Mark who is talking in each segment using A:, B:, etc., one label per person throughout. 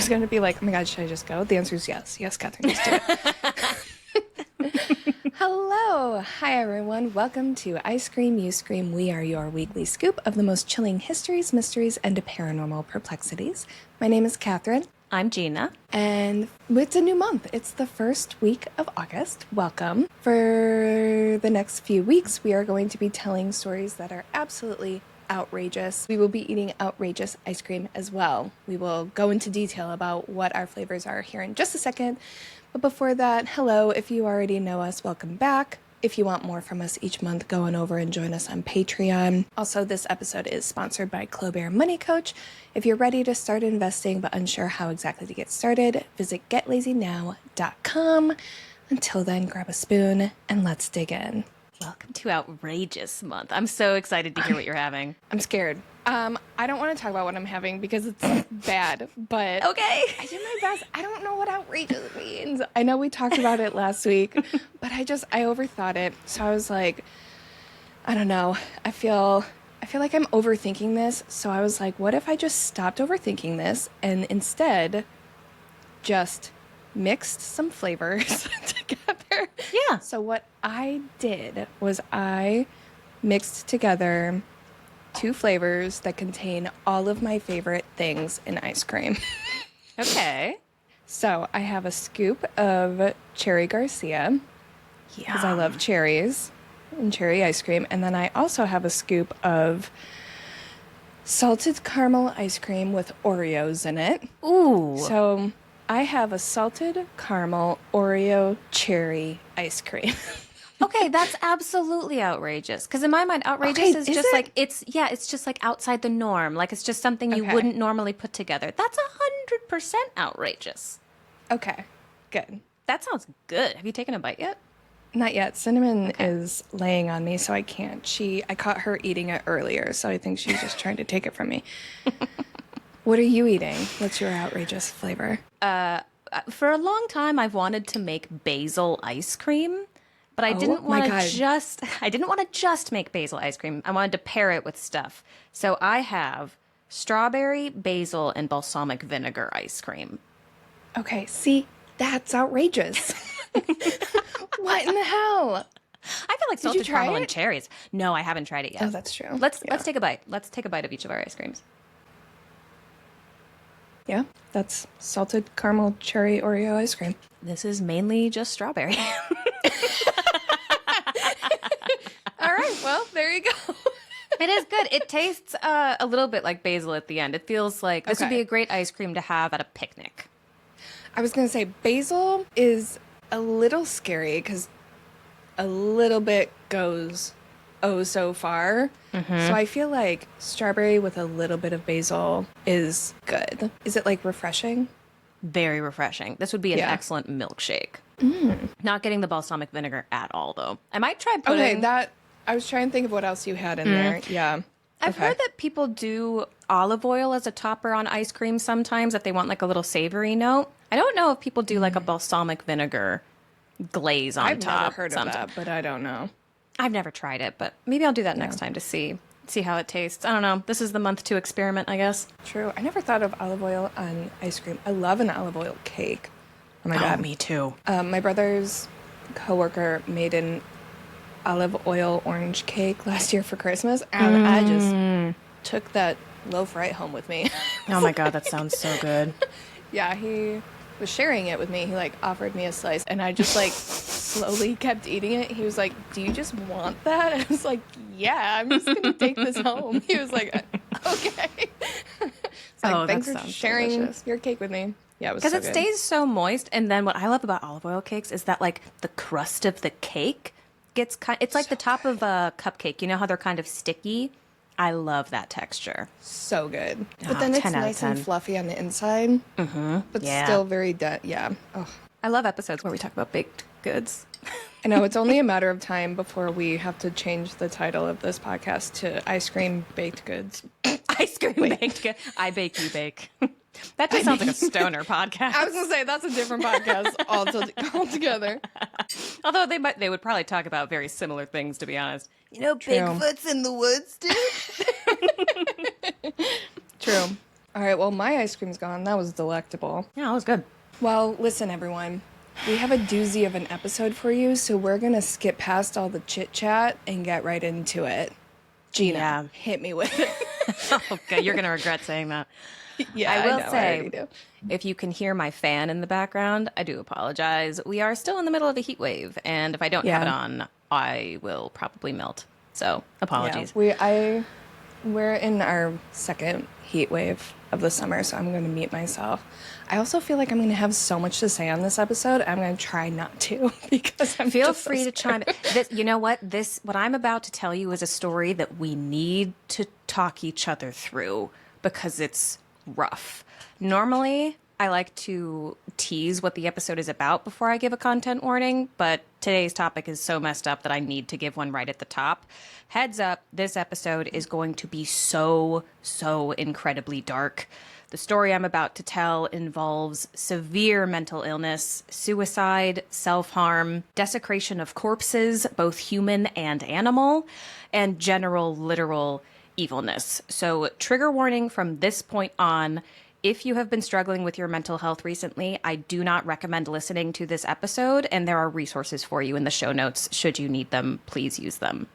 A: was going to be like, oh my God, should I just go? The answer is yes. Yes, Kathryn, just do it. Hello. Hi, everyone. Welcome to I Scream, You Scream. We are your weekly scoop of the most chilling histories, mysteries, and paranormal perplexities. My name is Kathryn.
B: I'm Gina.
A: And it's a new month. It's the first week of August. Welcome. For the next few weeks, we are going to be telling stories that are absolutely outrageous. We will be eating outrageous ice cream as well. We will go into detail about what our flavors are here in just a second. But before that, hello. If you already know us, welcome back. If you want more from us each month, go on over and join us on Patreon. Also, this episode is sponsored by Clobear Money Coach. If you're ready to start investing but unsure how exactly to get started, visit getlazynow.com. Until then, grab a spoon and let's dig in.
B: Welcome to Outrageous Month. I'm so excited to hear what you're having.
A: I'm scared. I don't want to talk about what I'm having because it's bad, but
B: Okay.
A: I did my best. I don't know what outrageous means. I know we talked about it last week, but I overthought it. So I was like, I don't know. I feel like I'm overthinking this. So I was like, what if I just stopped overthinking this and instead just mixed some flavors together?
B: Yeah.
A: So what I did was I mixed together 2 flavors that contain all of my favorite things in ice cream.
B: Okay.
A: So I have a scoop of Cherry Garcia, because I love cherries and cherry ice cream. And then I also have a scoop of salted caramel ice cream with Oreos in it.
B: Ooh.
A: So I have a salted caramel Oreo cherry ice cream.
B: Okay, that's absolutely outrageous. Because in my mind, outrageous is just
A: it?
B: like, it's just like outside the norm. Like it's just something you
A: Okay.
B: wouldn't normally put together. That's 100% outrageous.
A: Okay, good.
B: That sounds good. Have you taken a bite yet?
A: Not yet. Cinnamon is laying on me, so I can't. I caught her eating it earlier, so I think she's just trying to take it from me. What are you eating? What's your outrageous flavor?
B: For a long time, I've wanted to make basil ice cream. But I didn't want to just make basil ice cream. I wanted to pair it with stuff. So I have strawberry, basil, and balsamic vinegar ice cream.
A: Okay, see, that's outrageous. What in the hell?
B: I feel like salted
A: try
B: caramel
A: it?
B: and cherries. No, I haven't tried it yet.
A: Oh, that's true.
B: Let's take a bite. Let's take a bite of each of our ice creams.
A: Yeah, that's salted caramel cherry Oreo ice cream.
B: This is mainly just strawberry.
A: All right, well, there you go.
B: It is good. It tastes a little bit like basil at the end. It feels like this would be a great ice cream to have at a picnic.
A: I was going to say basil is a little scary because a little bit goes so far. Mm-hmm. So I feel like strawberry with a little bit of basil is good. Is it like refreshing?
B: Very refreshing. This would be an excellent milkshake. Not getting the balsamic vinegar at all, though. I might try putting...
A: Okay, I was trying to think of what else you had in there. Yeah.
B: I've heard that people do olive oil as a topper on ice cream sometimes if they want like a little savory note. I don't know if people do like a balsamic vinegar glaze on top.
A: I've never heard of that, but I don't know.
B: I've never tried it, but maybe I'll do that next time to see how it tastes. I don't know. This is the month to experiment, I guess.
A: True. I never thought of olive oil on ice cream. I love an olive oil cake. Oh my God.
B: Me too.
A: My brother's coworker made an olive oil orange cake last year for Christmas, and I just took that loaf right home with me.
B: Oh my God, that sounds so good.
A: Yeah, he was sharing it with me. He like offered me a slice, and I just like slowly kept eating it. He was like, "Do you just want that?" I was like, "Yeah, I'm just gonna take this home." He was like, "Okay." It's like, thanks for sharing your cake with me. Yeah, it was
B: because
A: so
B: it
A: good.
B: stays so moist. And then what I love about olive oil cakes is that like the crust of the cake gets it's like the top of a cupcake. You know how they're kind of sticky? I love that texture.
A: So good. But then it's
B: 10 out of
A: nice
B: 10.
A: and fluffy on the inside. Mm-hmm. But still very yeah. Oh.
B: I love episodes where we talk about baked goods.
A: I know, it's only a matter of time before we have to change the title of this podcast to Ice Cream Baked Goods.
B: Ice cream baked goods. I bake, you bake. That just sounds like a stoner podcast.
A: I was going to say, that's a different podcast altogether.
B: Although they would probably talk about very similar things, to be honest.
C: You know,
A: True.
C: Bigfoot's in the woods, dude.
A: True. All right, well, my ice cream's gone. That was delectable.
B: Yeah, that was good.
A: Well, listen, everyone. We have a doozy of an episode for you, so we're going to skip past all the chit-chat and get right into it. Gina, hit me with it.
B: Okay, you're going to regret saying that.
A: Yeah,
B: I will
A: know,
B: say,
A: I
B: if you can hear my fan in the background, I do apologize. We are still in the middle of a heat wave, and if I don't have it on, I will probably melt. So, apologies.
A: Yeah, we're in our second heat wave of the summer, so I'm going to mute myself. I also feel like I'm going to have so much to say on this episode. I'm going to try not to because I'm
B: Feel free to chime in. You know what? What I'm about to tell you is a story that we need to talk each other through because it's rough. Normally, I like to tease what the episode is about before I give a content warning, but today's topic is so messed up that I need to give one right at the top. Heads up, this episode is going to be so incredibly dark. The story I'm about to tell involves severe mental illness, suicide, self-harm, desecration of corpses, both human and animal, and general literal evilness. So, trigger warning from this point on. If you have been struggling with your mental health recently, I do not recommend listening to this episode, and there are resources for you in the show notes. Should you need them, please use them.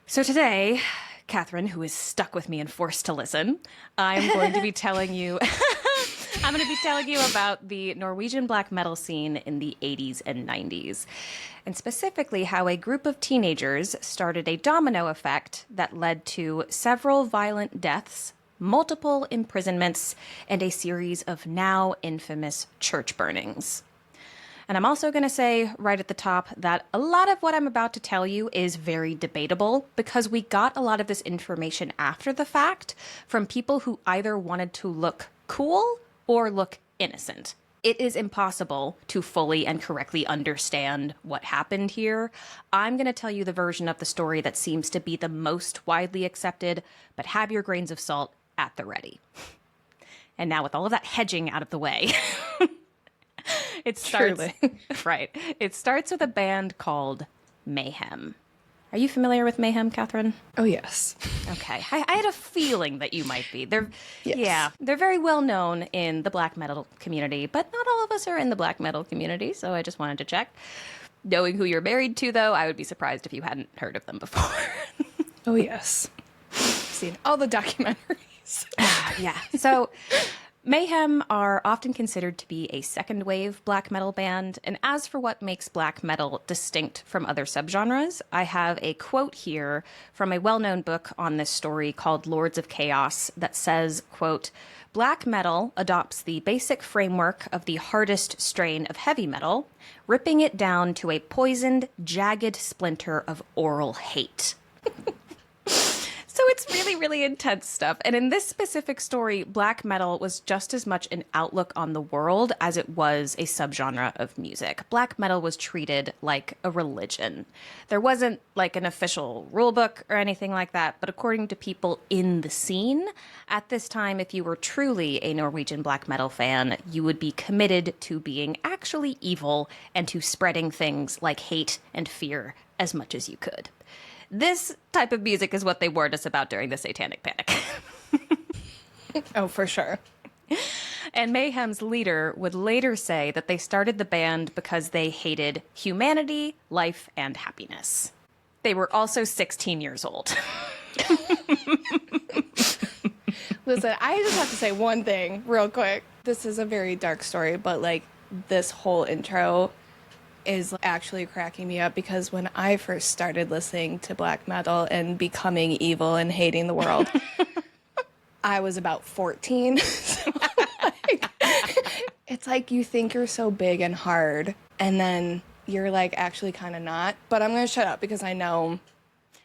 B: So today, Kathryn, who is stuck with me and forced to listen, I'm going to be telling you about the Norwegian black metal scene in the 80s and 90s, and specifically how a group of teenagers started a domino effect that led to several violent deaths, multiple imprisonments, and a series of now infamous church burnings. And I'm also going to say right at the top that a lot of what I'm about to tell you is very debatable because we got a lot of this information after the fact from people who either wanted to look cool or look innocent. It is impossible to fully and correctly understand what happened here. I'm going to tell you the version of the story that seems to be the most widely accepted, but have your grains of salt at the ready. And now with all of that hedging out of the way, it starts right. It starts with a band called Mayhem. Are you familiar with Mayhem, Kathryn?
A: Oh, yes.
B: Okay. I had a feeling that you might be. They're very well known in the black metal community, but not all of us are in the black metal community, so I just wanted to check. Knowing who you're married to, though, I would be surprised if you hadn't heard of them before.
A: Oh, yes. I've seen all the documentaries.
B: Yeah. So Mayhem are often considered to be a second wave black metal band. And as for what makes black metal distinct from other subgenres, I have a quote here from a well-known book on this story called Lords of Chaos that says, quote, "Black metal adopts the basic framework of the hardest strain of heavy metal, ripping it down to a poisoned, jagged splinter of oral hate." So it's really, really intense stuff. And in this specific story, black metal was just as much an outlook on the world as it was a subgenre of music. Black metal was treated like a religion. There wasn't like an official rule book or anything like that, but according to people in the scene, at this time, if you were truly a Norwegian black metal fan, you would be committed to being actually evil and to spreading things like hate and fear as much as you could. This type of music is what they warned us about during the Satanic Panic.
A: Oh, for sure.
B: And Mayhem's leader would later say that they started the band because they hated humanity, life, and happiness. They were also 16 years old.
A: Listen, I just have to say one thing real quick. This is a very dark story, but like this whole intro is actually cracking me up because when I first started listening to black metal and becoming evil and hating the world, I was about 14. So, it's like you think you're so big and hard, and then you're like actually kind of not. But I'm going to shut up because I know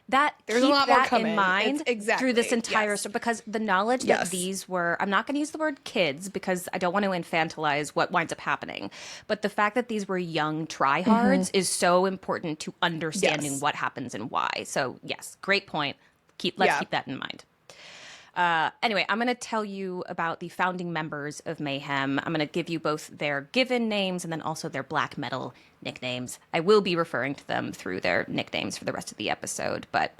B: that
A: there's a lot more coming
B: in mind through this entire story, because the knowledge that these were, I'm not going to use the word kids because I don't want to infantilize what winds up happening, but the fact that these were young tryhards is so important to understanding what happens and why. So yes, great point. Let's keep that in mind. Anyway, I'm going to tell you about the founding members of Mayhem. I'm going to give you both their given names and then also their black metal nicknames. I will be referring to them through their nicknames for the rest of the episode. But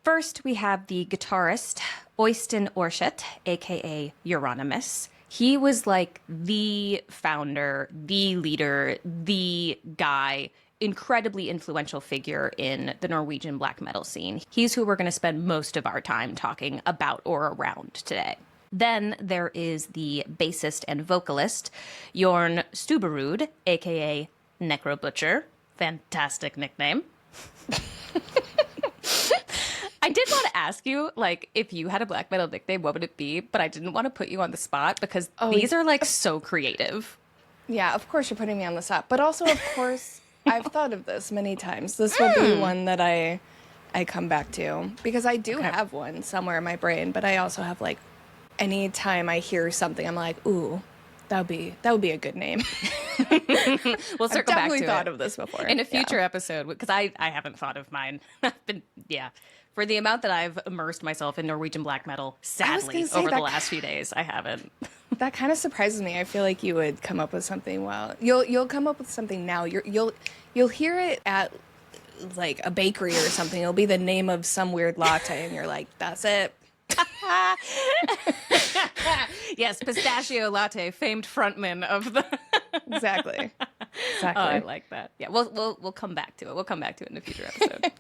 B: First, we have the guitarist, Øystein Aarseth, a.k.a. Euronymous. He was like the founder, the leader, the guy, incredibly influential figure in the Norwegian black metal scene. He's who we're going to spend most of our time talking about or around today. Then there is the bassist and vocalist, Jorn Stuberud, a.k.a. Necrobutcher. Fantastic nickname. I did want to ask you, like, if you had a black metal nickname, what would it be? But I didn't want to put you on the spot because these are, like, so creative.
A: Yeah, of course you're putting me on the spot. But also, of course, I've thought of this many times. This will be one that I come back to. Because I do have one somewhere in my brain. But I also have, like, anytime I hear something, I'm like, ooh, that would be a good name.
B: We'll circle back to it. I've
A: definitely thought of this before.
B: In a future episode, because I haven't thought of mine. For the amount that I've immersed myself in Norwegian black metal, sadly, over the last few days, I haven't.
A: That kind of surprises me. I feel like you would come up with something. Well, you'll come up with something now. You'll hear it at like a bakery or something. It'll be the name of some weird latte, and you're like, that's it.
B: Yes, pistachio latte, famed frontman of the.
A: Exactly.
B: Oh, I like that. Yeah, we'll come back to it. We'll come back to it in a future episode.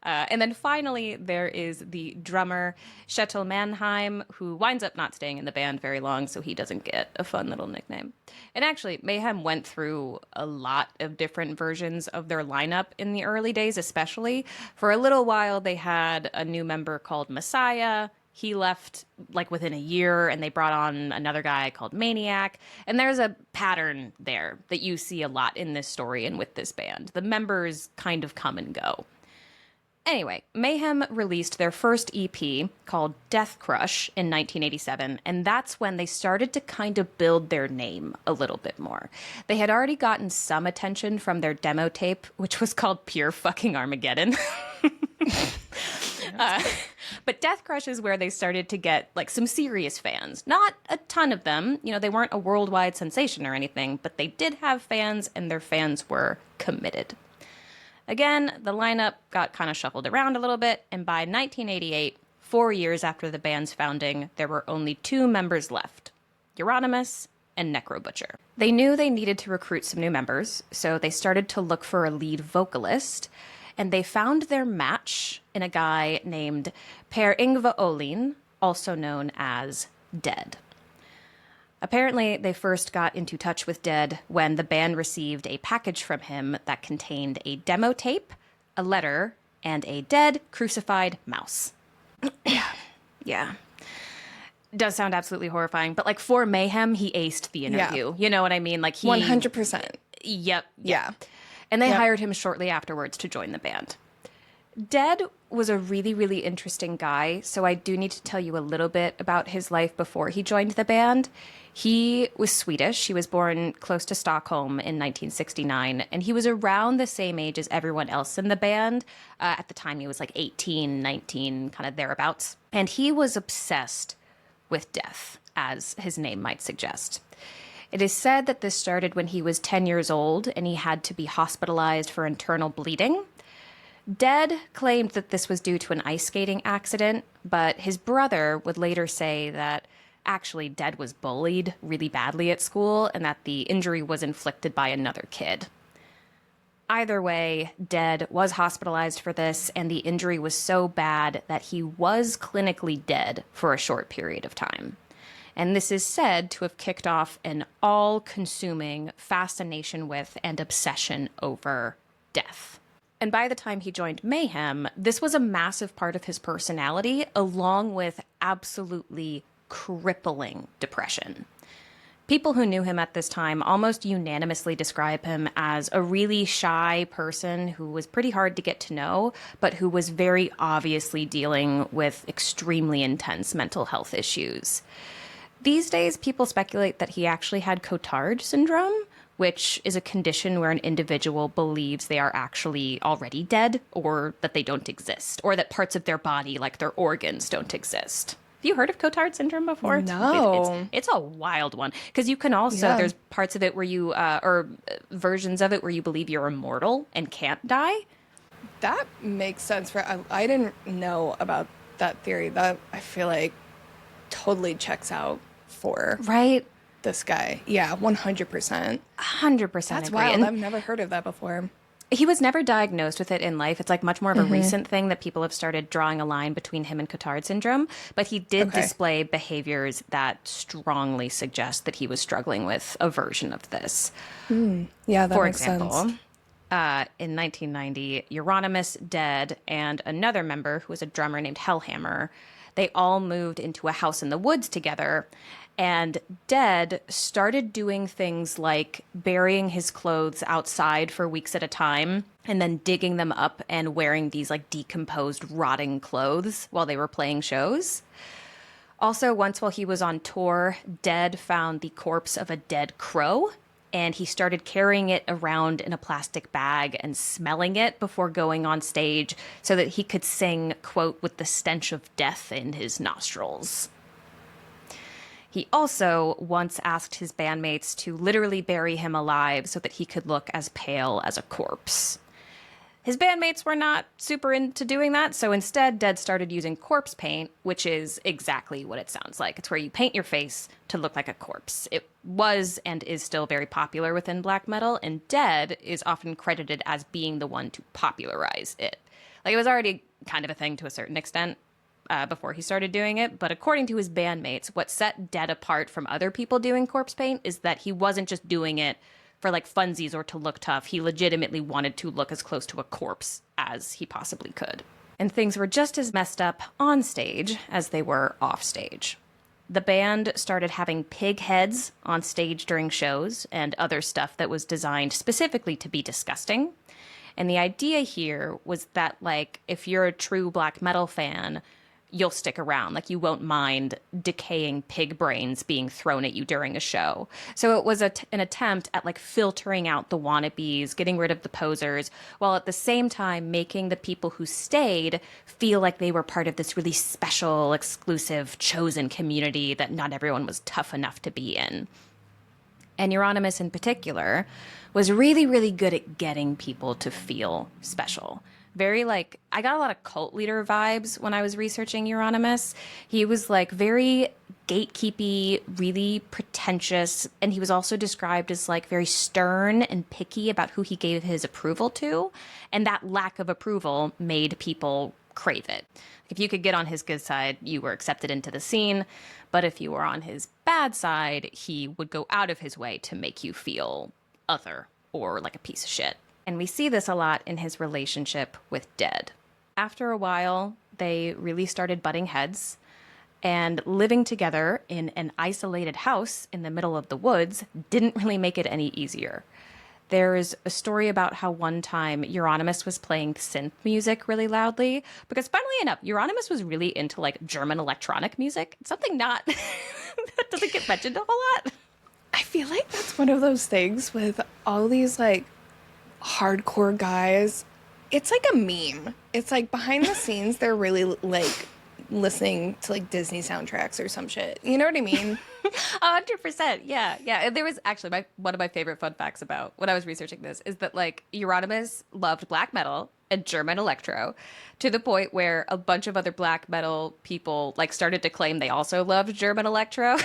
B: And then finally, there is the drummer, Kjetil Mannheim, who winds up not staying in the band very long, so he doesn't get a fun little nickname. And actually, Mayhem went through a lot of different versions of their lineup in the early days, especially. For a little while, they had a new member called Messiah. He left like within a year, and they brought on another guy called Maniac. And there's a pattern there that you see a lot in this story and with this band. The members kind of come and go. Anyway, Mayhem released their first EP called Death Crush in 1987, and that's when they started to kind of build their name a little bit more. They had already gotten some attention from their demo tape, which was called Pure Fucking Armageddon. But Death Crush is where they started to get like some serious fans. Not a ton of them. You know, they weren't a worldwide sensation or anything, but they did have fans, and their fans were committed. Again, the lineup got kind of shuffled around a little bit, and by 1988, 4 years after the band's founding, there were only 2 members left, Euronymous and Necrobutcher. They knew they needed to recruit some new members, so they started to look for a lead vocalist, and they found their match in a guy named Per Yngve Olin, also known as Dead. Apparently, they first got into touch with Dead when the band received a package from him that contained a demo tape, a letter, and a dead, crucified mouse. Yeah. Does sound absolutely horrifying, but like for Mayhem, he aced the interview. Yeah. You know what I mean? Like
A: 100%.
B: Yep.
A: Yeah.
B: And they hired him shortly afterwards to join the band. Dead was a really, really interesting guy, so I do need to tell you a little bit about his life before he joined the band. He was Swedish. He was born close to Stockholm in 1969, and he was around the same age as everyone else in the band. At the time, he was like 18, 19, kind of thereabouts. And he was obsessed with death, as his name might suggest. It is said that this started when he was 10 years old, and he had to be hospitalized for internal bleeding. Dead claimed that this was due to an ice skating accident, but his brother would later say that actually Dead was bullied really badly at school and that the injury was inflicted by another kid. Either way, Dead was hospitalized for this, and the injury was so bad that he was clinically dead for a short period of time. And this is said to have kicked off an all-consuming fascination with and obsession over death. And by the time he joined Mayhem, this was a massive part of his personality, along with absolutely crippling depression. People who knew him at this time almost unanimously describe him as a really shy person who was pretty hard to get to know, but who was very obviously dealing with extremely intense mental health issues. These days, people speculate that he actually had Cotard syndrome, which is a condition where an individual believes they are actually already dead, or that they don't exist, or that parts of their body, like their organs, don't exist. Have you heard of Cotard syndrome before?
A: No.
B: It's a wild one. Because you can also, there's parts of it where you, or versions of it where you believe you're immortal and can't die.
A: That makes sense. I didn't know about that theory. That I feel like totally checks out for
B: Right?
A: this guy. Yeah, 100%.
B: 100%
A: That's
B: agree.
A: wild.
B: And
A: I've never heard of that before.
B: he was never diagnosed with it in life. It's like much more of a recent thing that people have started drawing a line between him and Cotard syndrome. But he did display behaviors that strongly suggest that he was struggling with a version of this.
A: Yeah, that
B: For
A: makes
B: example,
A: sense.
B: in 1990, Euronymous, Dead, and another member who was a drummer named Hellhammer, they all moved into a house in the woods together. And Dead started doing things like burying his clothes outside for weeks at a time and then digging them up and wearing these like decomposed, rotting clothes while they were playing shows. Also, once while he was on tour, Dead found the corpse of a dead crow, and he started carrying it around in a plastic bag and smelling it before going on stage so that he could sing, quote, with the stench of death in his nostrils. He also once asked his bandmates to literally bury him alive so that he could look as pale as a corpse. His bandmates were not super into doing that, so instead Dead started using corpse paint, which is exactly what it sounds like. It's where you paint your face to look like a corpse. It was and is still very popular within black metal, and Dead is often credited as being the one to popularize it. Like, it was already kind of a thing to a certain extent before he started doing it, but according to his bandmates, what set Dead apart from other people doing corpse paint is that he wasn't just doing it for like funsies or to look tough. He legitimately wanted to look as close to a corpse as he possibly could. And things were just as messed up on stage as they were off stage. The band started having pig heads on stage during shows and other stuff that was designed specifically to be disgusting. And the idea here was that, like, if you're a true black metal fan, you'll stick around. Like, you won't mind decaying pig brains being thrown at you during a show. So it was an attempt at like filtering out the wannabes, getting rid of the posers, while at the same time making the people who stayed feel like they were part of this really special, exclusive, chosen community that not everyone was tough enough to be in. And Euronymous in particular was really, really good at getting people to feel special. Very like, I got a lot of cult leader vibes when I was researching Euronymous. He was like very gatekeepy, really pretentious, and he was also described as like very stern and picky about who he gave his approval to. And that lack of approval made people crave it. If you could get on his good side, you were accepted into the scene. But if you were on his bad side, he would go out of his way to make you feel other or like a piece of shit. And we see this a lot in his relationship with Dead. After a while, they really started butting heads, and living together in an isolated house in the middle of the woods didn't really make it any easier. There's a story about how one time Euronymous was playing synth music really loudly, because funnily enough, Euronymous was really into like German electronic music, something not that doesn't get mentioned a whole lot.
A: I feel like that's one of those things with all these like hardcore guys. It's like a meme. It's like behind the scenes they're really like listening to like Disney soundtracks or some shit. You know what I mean?
B: 100%. Yeah. There was actually one of my favorite fun facts about when I was researching this is that like Euronymous loved black metal and German electro to the point where a bunch of other black metal people like started to claim they also loved German electro.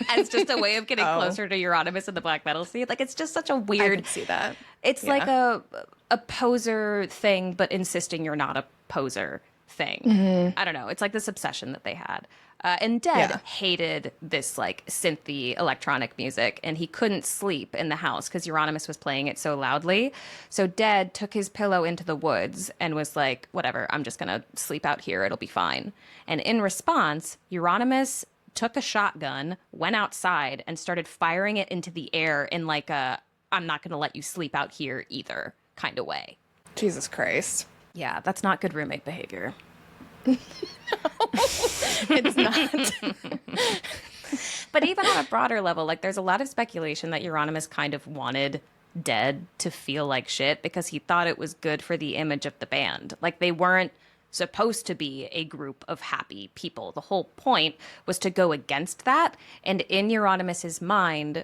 B: As just a way of getting closer to Euronymous in the black metal scene. Like, it's just such a weird...
A: I could see that.
B: It's like a poser thing, but insisting you're not a poser thing. Mm-hmm. I don't know. It's like this obsession that they had. And Dead hated this, like, synthy electronic music, and he couldn't sleep in the house because Euronymous was playing it so loudly. So Dead took his pillow into the woods and was like, whatever, I'm just going to sleep out here. It'll be fine. And in response, Euronymous took a shotgun, went outside, and started firing it into the air in like a I'm not going to let you sleep out here either kind of way.
A: Jesus Christ.
B: Yeah, that's not good roommate behavior.
A: No, it's not.
B: But even on a broader level, like there's a lot of speculation that Euronymous kind of wanted Dead to feel like shit because he thought it was good for the image of the band. Like they weren't supposed to be a group of happy people. The whole point was to go against that. And in Euronymous' mind,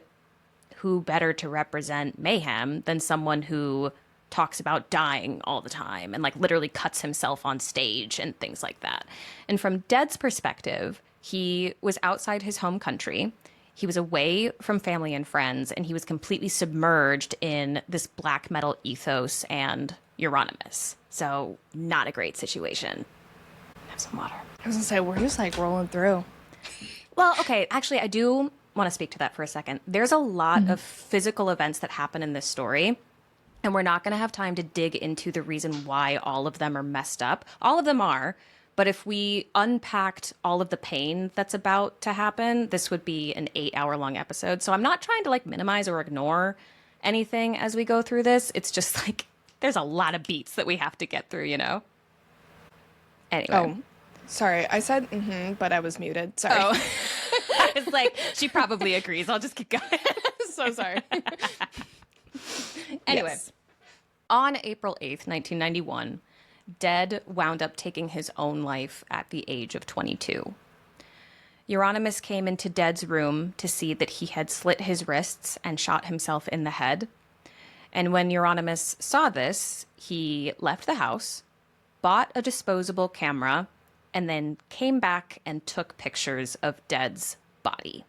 B: who better to represent Mayhem than someone who talks about dying all the time and like literally cuts himself on stage and things like that. And from Dead's perspective, he was outside his home country. He was away from family and friends, and he was completely submerged in this black metal ethos and Euronymous. So not a great situation. Have some water.
A: I was gonna say, we're just like rolling through.
B: Well, okay, actually, I do want to speak to that for a second. There's a lot of physical events that happen in this story, and we're not going to have time to dig into the reason why all of them are messed up. All of them are, but if we unpacked all of the pain that's about to happen, this would be an 8-hour-long episode. So I'm not trying to like minimize or ignore anything as we go through this. It's just like there's a lot of beats that we have to get through, you know? Anyway.
A: Oh, sorry. I said but I was muted. Sorry.
B: Oh. It's like, she probably agrees. I'll just keep going.
A: So sorry.
B: Anyway,
A: Yes.
B: On April 8th, 1991, Dead wound up taking his own life at the age of 22. Euronymous came into Dead's room to see that he had slit his wrists and shot himself in the head. And when Euronymous saw this, he left the house, bought a disposable camera, and then came back and took pictures of Dead's body.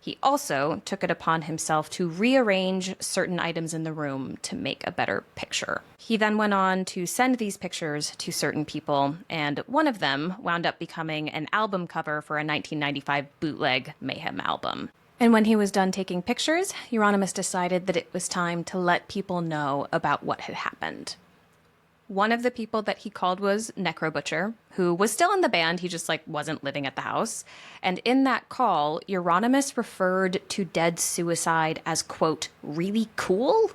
B: He also took it upon himself to rearrange certain items in the room to make a better picture. He then went on to send these pictures to certain people, and one of them wound up becoming an album cover for a 1995 bootleg Mayhem album. And when he was done taking pictures, Euronymous decided that it was time to let people know about what had happened. One of the people that he called was Necrobutcher, who was still in the band, he just like wasn't living at the house. And in that call, Euronymous referred to Dead's suicide as, quote, really cool?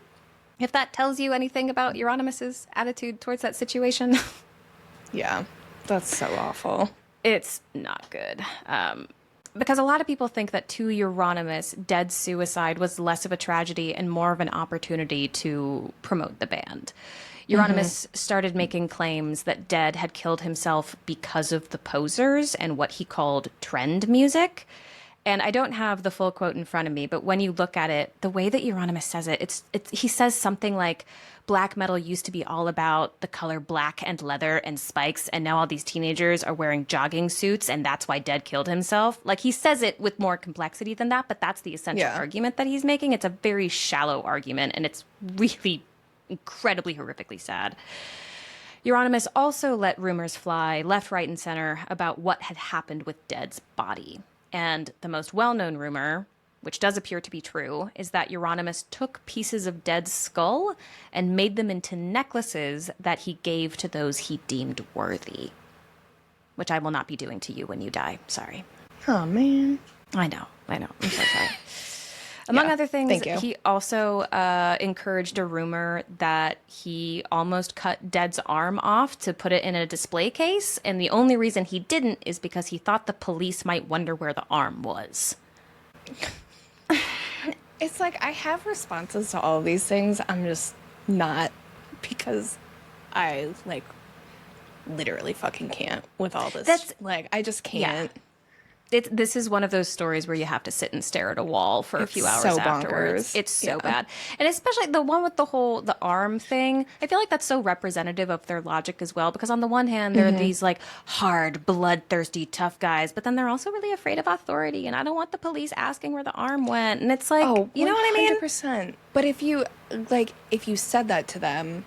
B: If that tells you anything about Euronymous' attitude towards that situation.
A: Yeah, that's so awful.
B: It's not good. Because a lot of people think that to Euronymous, Dead's suicide was less of a tragedy and more of an opportunity to promote the band. Euronymous started making claims that Dead had killed himself because of the posers and what he called trend music. And I don't have the full quote in front of me, but when you look at it, the way that Euronymous says it, he says something like, black metal used to be all about the color black and leather and spikes, and now all these teenagers are wearing jogging suits, and that's why Dead killed himself. Like, he says it with more complexity than that, but that's the essential argument that he's making. It's a very shallow argument, and it's really incredibly horrifically sad. Euronymous also let rumors fly left, right, and center about what had happened with Dead's body. And the most well-known rumor, which does appear to be true, is that Euronymous took pieces of Dead's skull and made them into necklaces that he gave to those he deemed worthy. Which I will not be doing to you when you die. Sorry.
A: Oh, man.
B: I know. I'm so sorry. Among other things, he also encouraged a rumor that he almost cut Dead's arm off to put it in a display case, and the only reason he didn't is because he thought the police might wonder where the arm was.
A: It's like, I have responses to all of these things. I'm just not, because I, like, literally fucking can't with all this. I just can't.
B: Yeah. This is one of those stories where you have to sit and stare at a wall for a few hours
A: so
B: afterwards.
A: Bonkers.
B: It's so bad. And especially the one with the arm thing. I feel like that's so representative of their logic as well, because on the one hand, they're these like hard, bloodthirsty, tough guys, but then they're also really afraid of authority. And I don't want the police asking where the arm went. And it's like, you know what I mean?
A: 100%. But if you said that to them,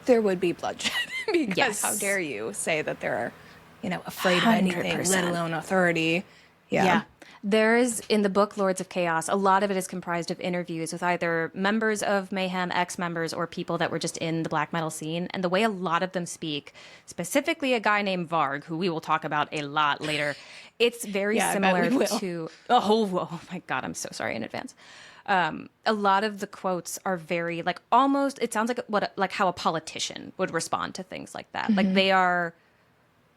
A: there would be bloodshed. Because how dare you say that they're, afraid of anything,
B: 100%.
A: let alone authority.
B: Yeah. There is, in the book Lords of Chaos, a lot of it is comprised of interviews with either members of Mayhem, ex-members, or people that were just in the black metal scene. And the way a lot of them speak, specifically a guy named Varg, who we will talk about a lot later, it's very similar to... Oh my God, I'm so sorry in advance. A lot of the quotes are very, like, almost... It sounds like how a politician would respond to things like that. Like, they are...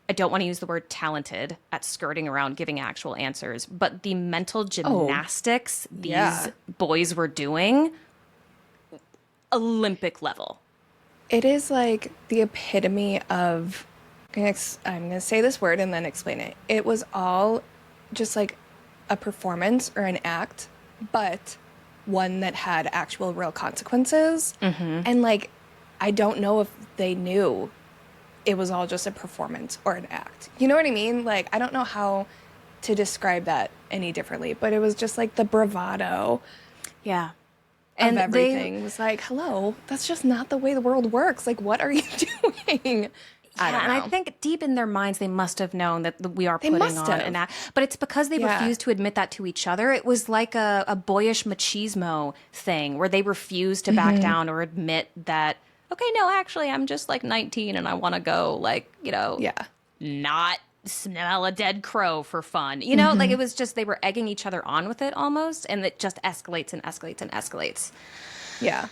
B: I don't want to use the word talented at skirting around giving actual answers, but the mental gymnastics these boys were doing, Olympic level.
A: It is like the epitome of, I'm going to say this word and then explain it. It was all just like a performance or an act, but one that had actual real consequences.
B: Mm-hmm.
A: And, like, I don't know if they knew it was all just a performance or an act. You know what I mean? Like, I don't know how to describe that any differently, but it was just like the bravado
B: Yeah.
A: and everything was like, hello, that's just not the way the world works. Like, what are you doing? I don't know.
B: And I think deep in their minds, they must have known that we are putting on an act. But it's because they refused to admit that to each other. It was like a boyish machismo thing where they refused to back down or admit that, okay, no, actually, I'm just like 19 and I want to go, like, you know, not smell a dead crow for fun. You know, like it was just they were egging each other on with it almost. And it just escalates and escalates and escalates.
A: Yeah.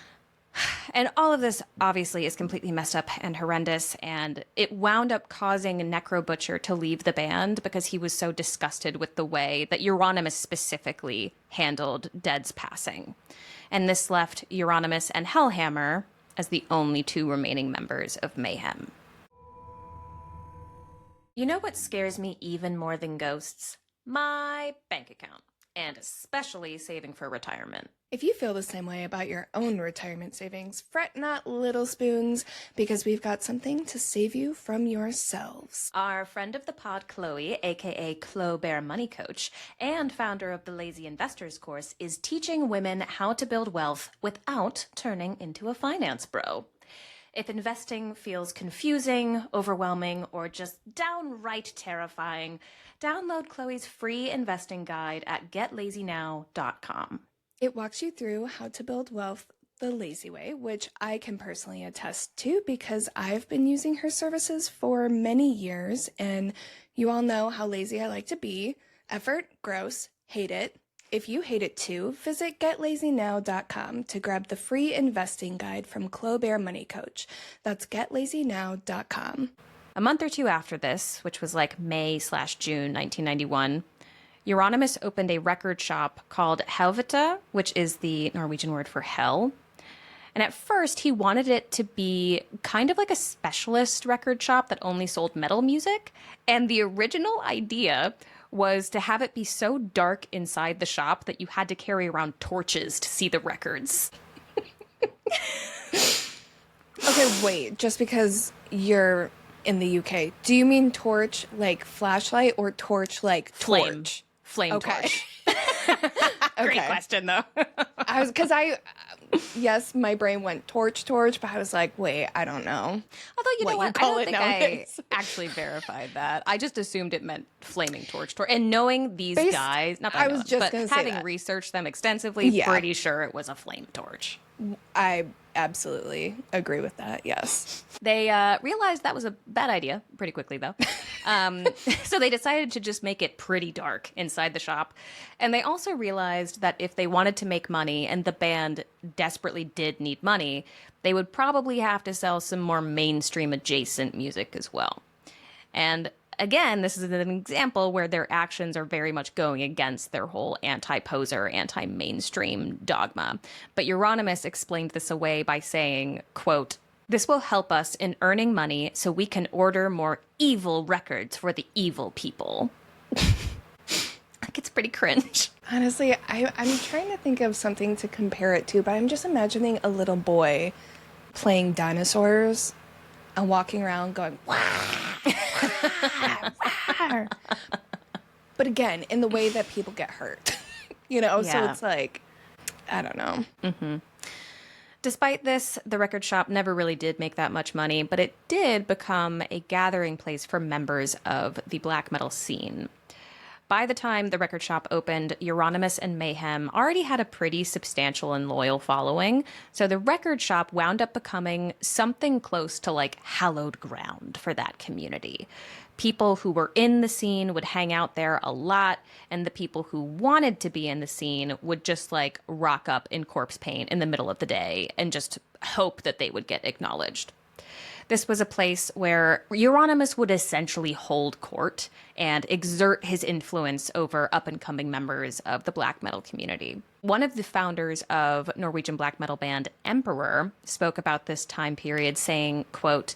B: And all of this obviously is completely messed up and horrendous, and it wound up causing Necro Butcher to leave the band because he was so disgusted with the way that Euronymous specifically handled Dead's passing. And this left Euronymous and Hellhammer as the only two remaining members of Mayhem. You know what scares me even more than ghosts? My bank account, and especially saving for retirement.
A: If you feel the same way about your own retirement savings, fret not, little spoons, because we've got something to save you from yourselves.
B: Our friend of the pod, Chloe, aka Chloe Bear Money Coach, and founder of the Lazy Investors course, is teaching women how to build wealth without turning into a finance bro. If investing feels confusing, overwhelming, or just downright terrifying, download Chloe's free investing guide at getlazynow.com.
A: It walks you through how to build wealth the lazy way, which I can personally attest to because I've been using her services for many years, and you all know how lazy I like to be. Effort, gross, hate it. If you hate it too, visit getlazynow.com to grab the free investing guide from Chloe Bear Money Coach. That's getlazynow.com.
B: A month or two after this, which was like May/June 1991, Euronymous opened a record shop called Helvete, which is the Norwegian word for hell. And at first, he wanted it to be kind of like a specialist record shop that only sold metal music. And the original idea was to have it be so dark inside the shop that you had to carry around torches to see the records.
A: Okay, wait, just because you're in the UK, do you mean torch like flashlight or torch like torch?
B: Flame
A: okay.
B: torch. Great question, though.
A: Yes, my brain went torch, but I was like, wait, I don't know.
B: Although, you know what? I don't think
A: nowadays.
B: I actually verified that. I just assumed it meant flaming torch. And knowing these guys, not that I know them, but having researched them extensively, pretty sure it was a flame torch.
A: I absolutely agree with that, yes.
B: They realized that was a bad idea pretty quickly, though. So they decided to just make it pretty dark inside the shop. And they also realized that if they wanted to make money, and the band desperately did need money, they would probably have to sell some more mainstream adjacent music as well. And again, this is an example where their actions are very much going against their whole anti-poser, anti-mainstream dogma. But Euronymous explained this away by saying, quote, "This will help us in earning money so we can order more evil records for the evil people." Like, it's pretty cringe.
A: Honestly, I'm trying to think of something to compare it to, but I'm just imagining a little boy playing dinosaurs and walking around going, wah, wah, wah. But again, in the way that people get hurt, so it's like, I don't know.
B: Mm-hmm. Despite this, the record shop never really did make that much money, but it did become a gathering place for members of the black metal scene. By the time the record shop opened, Euronymous and Mayhem already had a pretty substantial and loyal following, so the record shop wound up becoming something close to like hallowed ground for that community. People who were in the scene would hang out there a lot, and the people who wanted to be in the scene would just like rock up in corpse paint in the middle of the day and just hope that they would get acknowledged. This was a place where Euronymous would essentially hold court and exert his influence over up-and-coming members of the black metal community. One of the founders of Norwegian black metal band Emperor spoke about this time period saying, quote,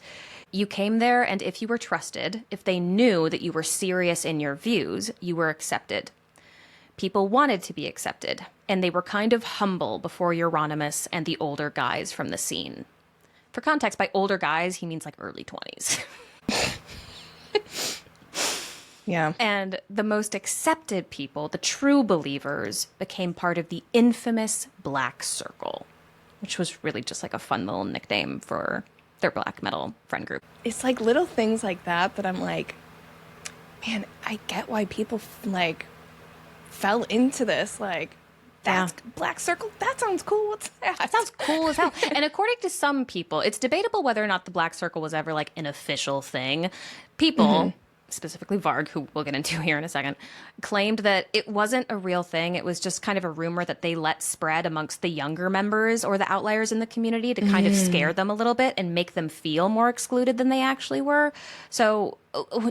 B: "You came there, and if you were trusted, if they knew that you were serious in your views, you were accepted. People wanted to be accepted, and they were kind of humble before Euronymous and the older guys from the scene. For context, by older guys, he means like early 20s.
A: Yeah.
B: And the most accepted people, the true believers, became part of the infamous Black Circle, which was really just like a fun little nickname for their black metal friend group.
A: It's like little things like that I'm like, man, I get why people like fell into this. Like, that's Black Circle? That sounds cool. What's that?
B: That sounds cool as hell. And according to some people, it's debatable whether or not the Black Circle was ever like an official thing. People, specifically Varg, who we'll get into here in a second, claimed that it wasn't a real thing. It was just kind of a rumor that they let spread amongst the younger members or the outliers in the community to kind of scare them a little bit and make them feel more excluded than they actually were. So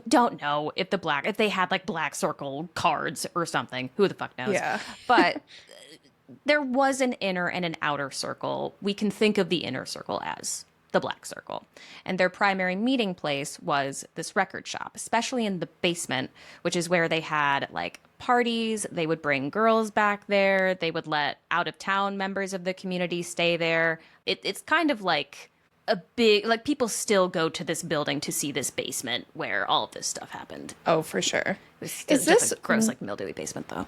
B: don't know if they had like Black Circle cards or something. Who the fuck knows?
A: Yeah.
B: But there was an inner and an outer circle. We can think of the inner circle as the Black Circle. And their primary meeting place was this record shop, especially in the basement, which is where they had like parties. They would bring girls back there. They would let out-of-town members of the community stay there. It's kind of like a big, like people still go to this building to see this basement where all of this stuff happened.
A: Oh, for sure.
B: Is this a gross, like mildewy basement though?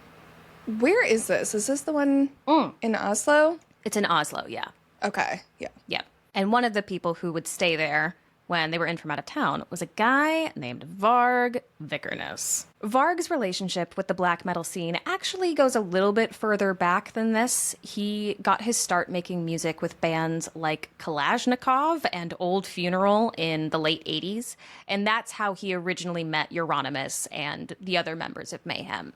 A: Where is this? Is this the one in Oslo?
B: It's in Oslo, yeah.
A: Okay, yeah.
B: Yeah. And one of the people who would stay there when they were in from out of town was a guy named Varg Vikernes. Varg's relationship with the black metal scene actually goes a little bit further back than this. He got his start making music with bands like Kalashnikov and Old Funeral in the late 80s, and that's how he originally met Euronymous and the other members of Mayhem.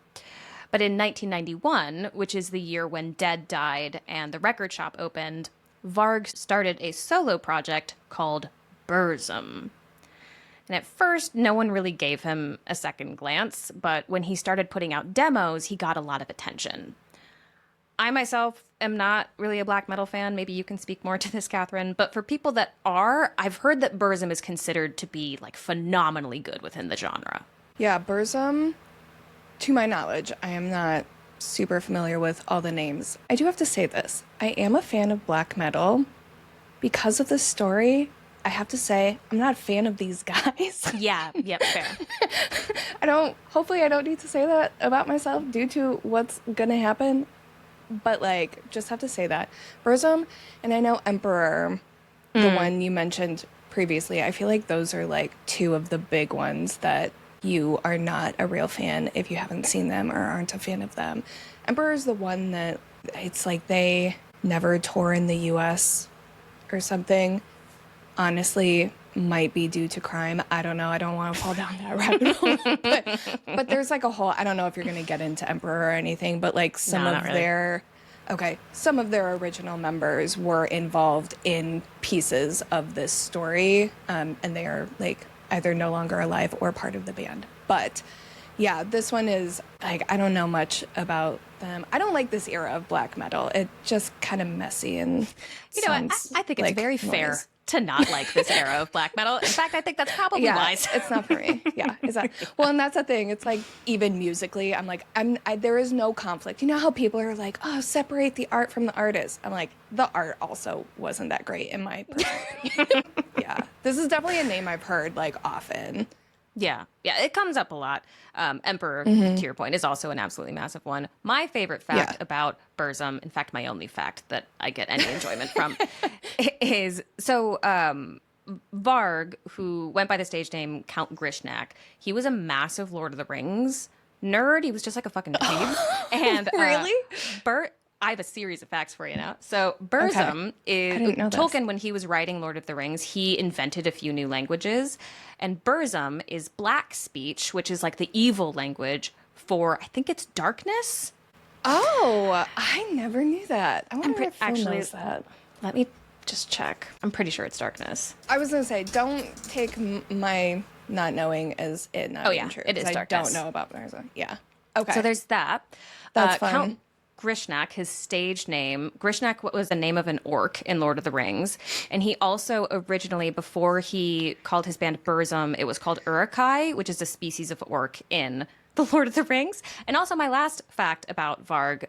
B: But in 1991, which is the year when Dead died and the record shop opened, Varg started a solo project called Burzum. And at first, no one really gave him a second glance, but when he started putting out demos, he got a lot of attention. I myself am not really a black metal fan. Maybe you can speak more to this, Kathryn. But for people that are, I've heard that Burzum is considered to be like phenomenally good within the genre.
A: Yeah, Burzum, to my knowledge, I am not super familiar with all the names. I do have to say this. I am a fan of black metal. Because of the story, I have to say, I'm not a fan of these guys.
B: Yeah, yep, fair.
A: Hopefully I don't need to say that about myself due to what's gonna happen. But like, just have to say that. Burzum, and I know Emperor, the one you mentioned previously, I feel like those are like two of the big ones that you are not a real fan if you haven't seen them or aren't a fan of them. Emperor is the one that it's like they never tour in the US or something. Honestly, might be due to crime. I don't know. I don't want to fall down that rabbit hole. but there's like a whole, I don't know if you're going to get into Emperor or anything, but like some of their original members were involved in pieces of this story. And they are like either no longer alive or part of the band. But yeah, this one is like, I don't know much about them. I don't like this era of black metal. It's just kind of messy and
B: I think it's
A: like
B: very fair to not like this era of black metal. In fact, I think that's probably wise.
A: It's not for me. Yeah, well, and that's the thing. It's like even musically, I'm like, there is no conflict. You know how people are like, oh, separate the art from the artist. I'm like, the art also wasn't that great in my personal opinion. Yeah, this is definitely a name I've heard like often.
B: Yeah, it comes up a lot. Emperor, to your point, is also an absolutely massive one. My favorite fact about Burzum, in fact, my only fact that I get any enjoyment from, is Varg, who went by the stage name Count Grishnak, he was a massive Lord of the Rings nerd. He was just like a fucking dweeb. And
A: really?
B: I have a series of facts for you now. So Burzum is Tolkien, when he was writing Lord of the Rings, he invented a few new languages. And Burzum is black speech, which is like the evil language for, I think it's darkness.
A: Oh, I never knew that. I wonder if Phil knows that.
B: Let me just check. I'm pretty sure it's darkness.
A: I was going to say, don't take my not knowing as it not being true.
B: It is darkness.
A: I don't know about Burzum. Yeah. Okay.
B: So there's that.
A: That's fun.
B: Count Grishnak, his stage name. Grishnak was the name of an orc in Lord of the Rings. And he also originally, before he called his band Burzum, it was called Uruk-hai, which is a species of orc in The Lord of the Rings. And also my last fact about Varg,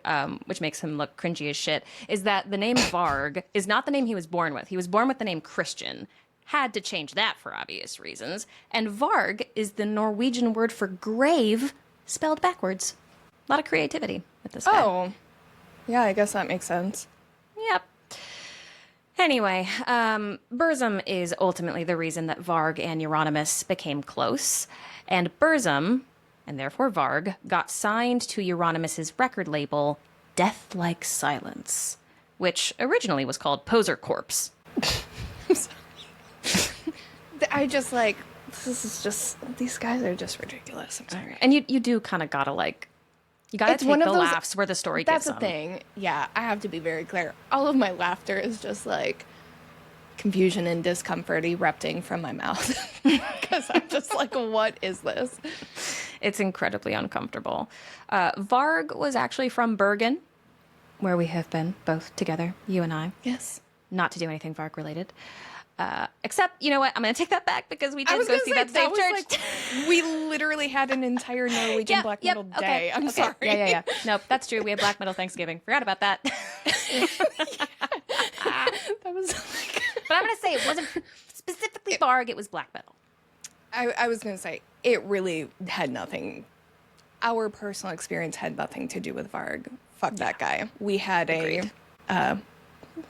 B: which makes him look cringy as shit, is that the name Varg is not the name he was born with. He was born with the name Christian. Had to change that for obvious reasons. And Varg is the Norwegian word for grave, spelled backwards. A lot of creativity with this guy.
A: Oh. Yeah, I guess that makes sense.
B: Yep. Anyway, Burzum is ultimately the reason that Varg and Euronymous became close. And Burzum, and therefore Varg, got signed to Euronymous' record label, Death Like Silence, which originally was called Poser Corpse.
A: I'm sorry. I just these guys are just ridiculous. I'm sorry.
B: And you do kind of gotta you gotta take the laughs where the story gives them.
A: That's the thing. Yeah, I have to be very clear. All of my laughter is just confusion and discomfort erupting from my mouth. Because I'm just what is this?
B: It's incredibly uncomfortable. Varg was actually from Bergen, where we have been both together, you and I.
A: Yes.
B: Not to do anything Varg related. Except, you know what? I'm going to take that back because we did go see that same church.
A: We literally had an entire Norwegian black metal day. I'm sorry.
B: Yeah. Nope, that's true. We had black metal Thanksgiving. Forgot about that.
A: That was
B: But I'm going to say it wasn't specifically Varg. It was black metal.
A: I was going to say it really had nothing. Our personal experience had nothing to do with Varg. Fuck that guy. We had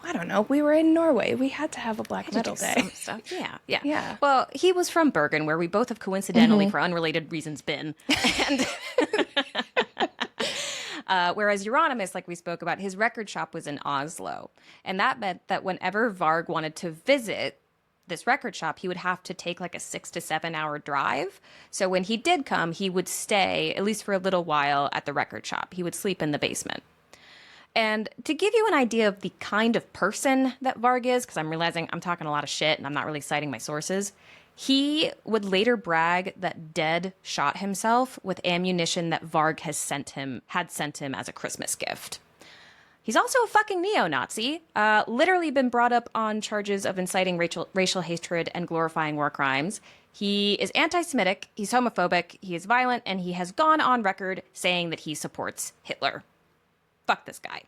A: I don't know. We were in Norway. We had to have a black metal day.
B: Some stuff. Yeah. Well, he was from Bergen, where we both have coincidentally, for unrelated reasons, been. And whereas Euronymous, like we spoke about, his record shop was in Oslo. And that meant that whenever Varg wanted to visit this record shop, he would have to take a 6 to 7 hour drive. So when he did come, he would stay, at least for a little while, at the record shop. He would sleep in the basement. And to give you an idea of the kind of person that Varg is, because I'm realizing I'm talking a lot of shit and I'm not really citing my sources, he would later brag that Dead shot himself with ammunition that Varg had sent him as a Christmas gift. He's also a fucking neo-Nazi, literally been brought up on charges of inciting racial hatred and glorifying war crimes. He is anti-Semitic, he's homophobic, he is violent, and he has gone on record saying that he supports Hitler. Fuck this guy.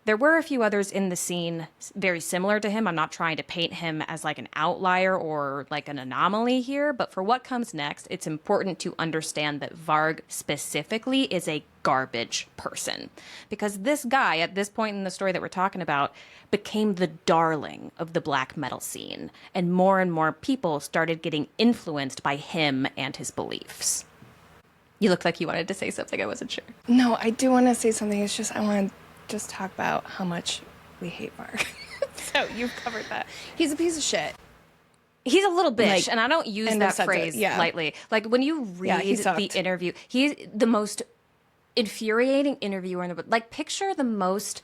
B: There were a few others in the scene very similar to him. I'm not trying to paint him as an outlier or an anomaly here, but for what comes next, it's important to understand that Varg specifically is a garbage person. Because this guy, at this point in the story that we're talking about, became the darling of the black metal scene, and more people started getting influenced by him and his beliefs. You looked like you wanted to say something. I wasn't sure.
A: No, I do want to say something. It's just I want to just talk about how much we hate Varg. So you've covered that. He's a piece of shit.
B: He's a little bitch, and I don't use that phrase lightly. When you read the interview, he's the most infuriating interviewer in the world. Picture the most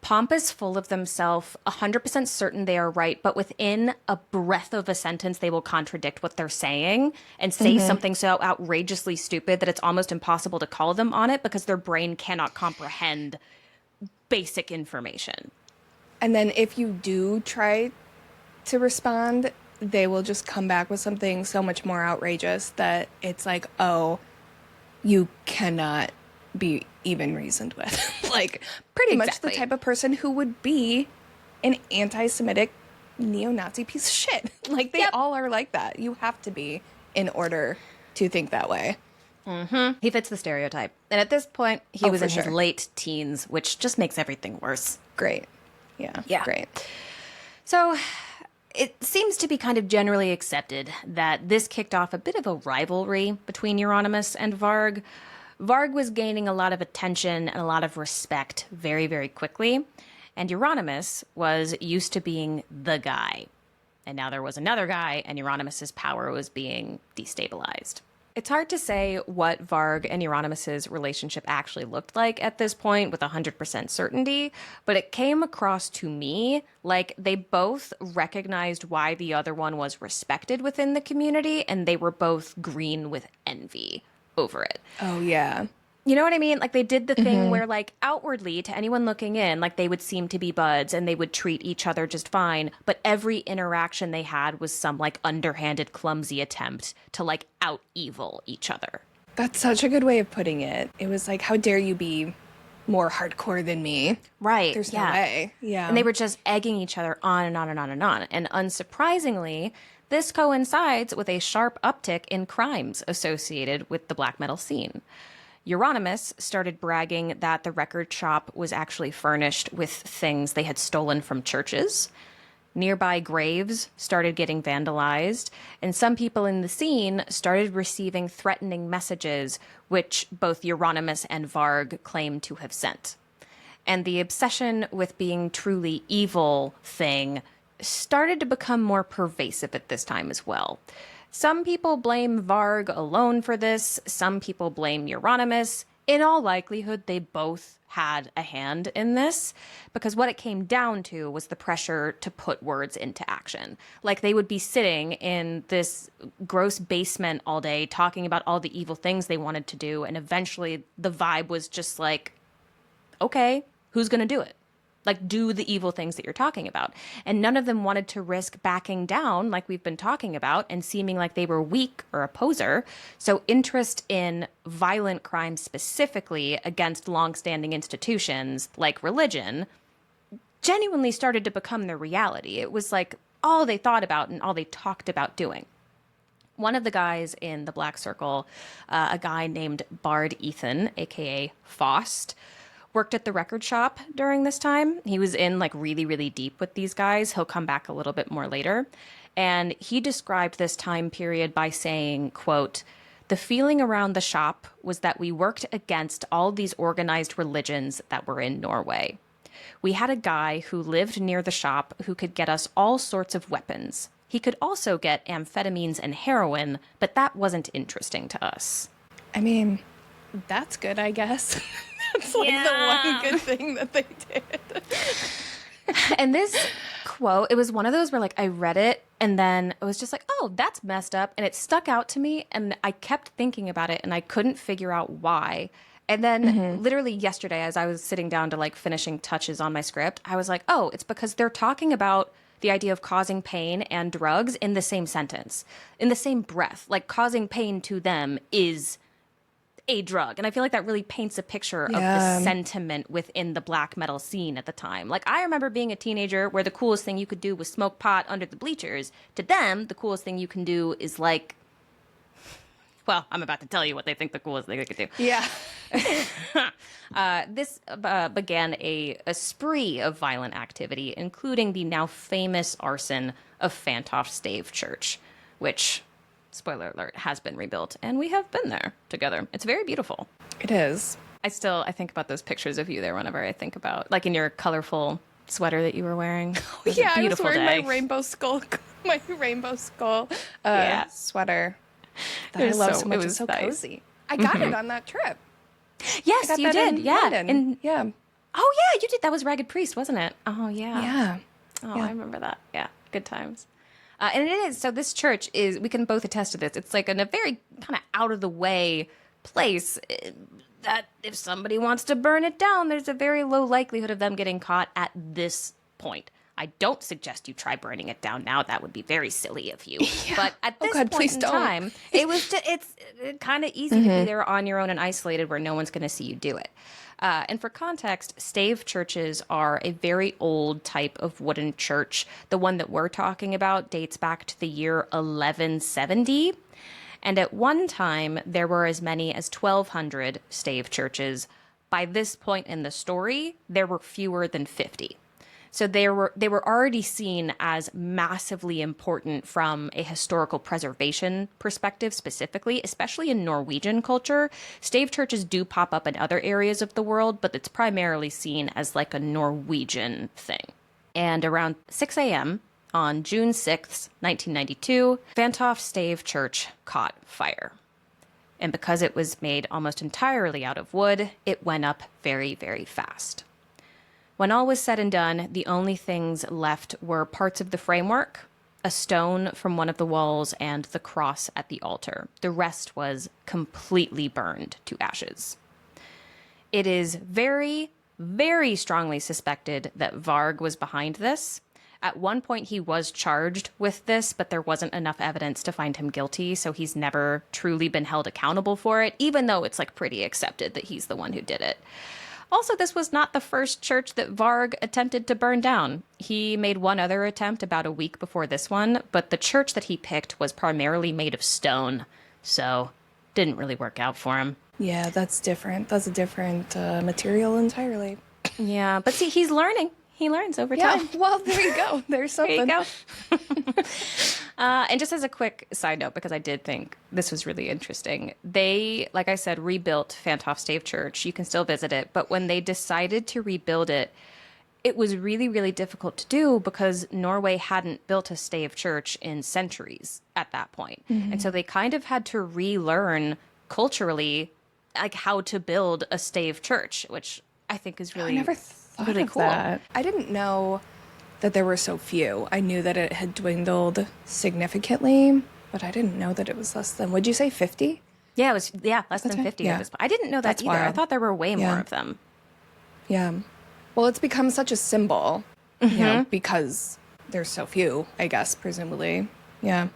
B: pompous, full of themselves, 100% certain they are right, but within a breath of a sentence, they will contradict what they're saying and say something so outrageously stupid that it's almost impossible to call them on it because their brain cannot comprehend basic information.
A: And then if you do try to respond, they will just come back with something so much more outrageous that it's oh, you cannot be even reasoned with. Pretty much the type of person who would be an anti-Semitic neo-Nazi piece of shit. They all are like that. You have to be in order to think that way.
B: Mm-hmm. He fits the stereotype. And at this point, he was in his late teens, which just makes everything worse.
A: Great. Yeah. Great.
B: So it seems to be kind of generally accepted that this kicked off a bit of a rivalry between Euronymous and Varg. Varg was gaining a lot of attention and a lot of respect very, very quickly. And Euronymous was used to being the guy. And now there was another guy, and Euronymous' power was being destabilized. It's hard to say what Varg and Euronymous' relationship actually looked like at this point with 100% certainty, but it came across to me like they both recognized why the other one was respected within the community, and they were both green with envy over it.
A: Oh, yeah.
B: You know what I mean? They did the thing where, outwardly, to anyone looking in, they would seem to be buds and they would treat each other just fine. But every interaction they had was some, underhanded, clumsy attempt to, out-evil each other.
A: That's such a good way of putting it. It was like, how dare you be more hardcore than me?
B: Right.
A: There's no way. Yeah.
B: And they were just egging each other on and on and on and on. And unsurprisingly, this coincides with a sharp uptick in crimes associated with the black metal scene. Euronymous started bragging that the record shop was actually furnished with things they had stolen from churches. Nearby graves started getting vandalized, and some people in the scene started receiving threatening messages, which both Euronymous and Varg claimed to have sent. And the obsession with being truly evil thing started to become more pervasive at this time as well. Some people blame Varg alone for this, some people blame Euronymous. In all likelihood, they both had a hand in this, because what it came down to was the pressure to put words into action. Like, they would be sitting in this gross basement all day talking about all the evil things they wanted to do, and eventually the vibe was just like, okay, who's going to do it? Like, do the evil things that you're talking about. And none of them wanted to risk backing down, like we've been talking about, and seeming like they were weak or a poser. So interest in violent crimes specifically against longstanding institutions like religion genuinely started to become their reality. It was like all they thought about and all they talked about doing. One of the guys in the Black Circle, a guy named Bard Ethan, aka Faust, worked at the record shop during this time. He was in like really, really deep with these guys. He'll come back a little bit more later. And he described this time period by saying, quote, "The feeling around the shop was that we worked against all these organized religions that were in Norway. We had a guy who lived near the shop who could get us all sorts of weapons. He could also get amphetamines and heroin, but that wasn't interesting to us."
A: I mean, that's good, I guess. That's like the one good thing that they did.
B: And this quote, it was one of those where like I read it and then it was just like, oh, that's messed up. And it stuck out to me and I kept thinking about it and I couldn't figure out why. And then literally yesterday, as I was sitting down to like finishing touches on my script, I was like, oh, it's because they're talking about the idea of causing pain and drugs in the same sentence, in the same breath. Like, causing pain to them is a drug. And I feel like that really paints a picture of the sentiment within the black metal scene at the time. Like, I remember being a teenager where the coolest thing you could do was smoke pot under the bleachers. To them, the coolest thing you can do is like, well, I'm about to tell you what they think the coolest thing they could do.
A: Yeah.
B: This began a spree of violent activity, including the now famous arson of Fantoft Stave Church, which, spoiler alert, has been rebuilt, and we have been there together. It's very beautiful.
A: It is.
B: I think about those pictures of you there whenever I think about, like, in your colorful sweater that you were wearing.
A: Yeah, I was wearing my rainbow skull sweater that I love so much. It was so cozy. I got it on that trip.
B: Yes, you did.
A: Yeah.
B: Oh, yeah, you did. That was Ragged Priest, wasn't it? Oh, yeah.
A: Yeah.
B: Oh, yeah. I remember that. Yeah, good times. And it is. So this church is, we can both attest to this. It's like in a very kind of out of the way place that if somebody wants to burn it down, there's a very low likelihood of them getting caught at this point. I don't suggest you try burning it down now. That would be very silly of you. Yeah. But at this point in time, it's kind of easy to be there on your own and isolated where no one's going to see you do it. And for context, stave churches are a very old type of wooden church. The one that we're talking about dates back to the year 1170. And at one time, there were as many as 1,200 stave churches. By this point in the story, there were fewer than 50. So they were already seen as massively important from a historical preservation perspective specifically, especially in Norwegian culture. Stave churches do pop up in other areas of the world, but it's primarily seen as like a Norwegian thing. And around 6 a.m. on June 6th, 1992, Fantoft Stave Church caught fire. And because it was made almost entirely out of wood, it went up very, very fast. When all was said and done, the only things left were parts of the framework, a stone from one of the walls, and the cross at the altar. The rest was completely burned to ashes. It is very, very strongly suspected that Varg was behind this, At one point, he was charged with this, but there wasn't enough evidence to find him guilty, so he's never truly been held accountable for it, even though it's like pretty accepted that he's the one who did it. Also, this was not the first church that Varg attempted to burn down. He made one other attempt about a week before this one, but the church that he picked was primarily made of stone, so didn't really work out for him.
A: Yeah, that's different. That's a different material entirely.
B: Yeah, but see, he's learning. He learns over time.
A: Yeah, well, there you go. There's something.
B: There you go. And just as a quick side note, because I did think this was really interesting, they, like I said, rebuilt Fanthof Stave Church. You can still visit it. But when they decided to rebuild it, it was really, really difficult to do because Norway hadn't built a stave church in centuries at that point. Mm-hmm. And so they kind of had to relearn culturally, like how to build a stave church, which I think is really, really cool.
A: That. I didn't know that there were so few. I knew that it had dwindled significantly, but I didn't know that it was less than, would you say 50?
B: Yeah, it was less than 50.
A: Yeah.
B: I didn't know that
A: That's
B: either.
A: wild.
B: I thought there were way more of them.
A: Yeah. Well, it's become such a symbol, you know, because there's so few, I guess, presumably. Yeah.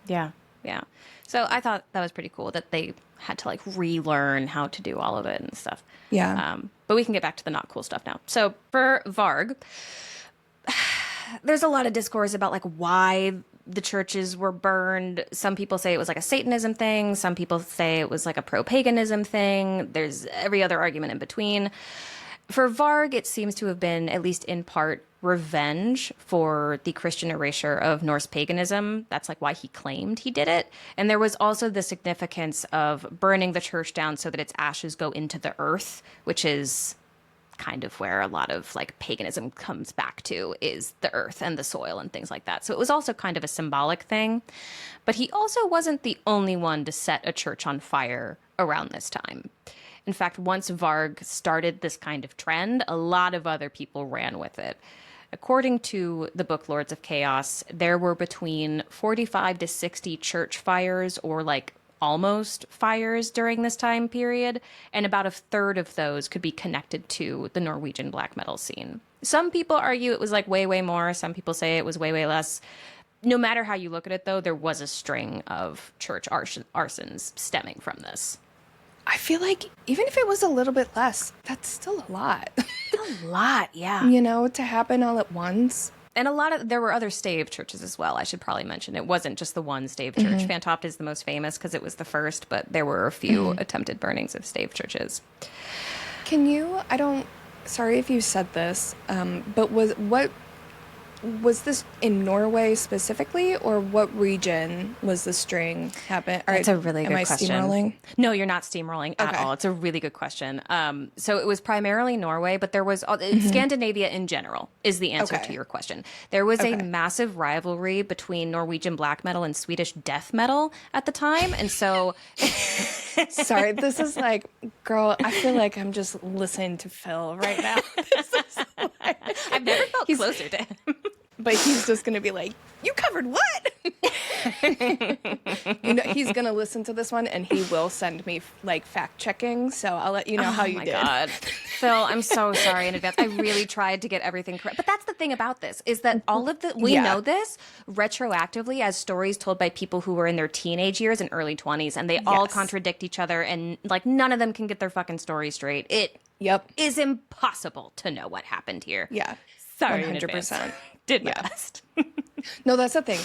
B: Yeah. Yeah. So I thought that was pretty cool that they had to like relearn how to do all of it and stuff.
A: Yeah.
B: But we can get back to the not cool stuff now. So for Varg, there's a lot of discourse about like why the churches were burned. Some people say it was like a Satanism thing. Some people say it was like a pro-paganism thing. There's every other argument in between. For Varg, it seems to have been, at least in part, revenge for the Christian erasure of Norse paganism. That's like why he claimed he did it. And there was also the significance of burning the church down so that its ashes go into the earth, which is kind of where a lot of like paganism comes back to, is the earth and the soil and things like that. So it was also kind of a symbolic thing. But he also wasn't the only one to set a church on fire around this time. In fact, once Varg started this kind of trend, a lot of other people ran with it. According to the book Lords of Chaos, there were between 45 to 60 church fires, or like almost fires, during this time period, and about a third of those could be connected to the Norwegian black metal scene. Some people argue it was like way, way more. Some people say it was way, way less. No matter how you look at it, though, there was a string of church arsons stemming from this.
A: I feel like even if it was a little bit less, that's still a lot.
B: A lot, yeah.
A: You know, to happen all at once.
B: And there were other stave churches as well, I should probably mention. It wasn't just the one stave church. Fantoft is the most famous because it was the first, but there were a few attempted burnings of stave churches.
A: Can you, sorry if you said this, but was this in Norway specifically, or what region was the string happen?
B: That's a really good question.
A: Am I steamrolling?
B: No, you're not steamrolling at all. It's a really good question. So it was primarily Norway, but there was Scandinavia in general is the answer to your question. There was a massive rivalry between Norwegian black metal and Swedish death metal at the time, and so.
A: Sorry, this is like, girl, I feel like I'm just listening to Phil right now. This is like,
B: I've never felt closer to him.
A: But he's just going to be like, you covered what? You know, he's going to listen to this one and he will send me like fact checking. So I'll let you know how you did.
B: Oh my God. Phil, I'm so sorry in advance. I really tried to get everything correct. But that's the thing about this, is that all of we know this retroactively as stories told by people who were in their teenage years and early 20s. And they all contradict each other. And like none of them can get their fucking story straight. It is impossible to know what happened here.
A: Yeah.
B: Sorry
A: 100%.
B: Did my best.
A: No, that's the thing.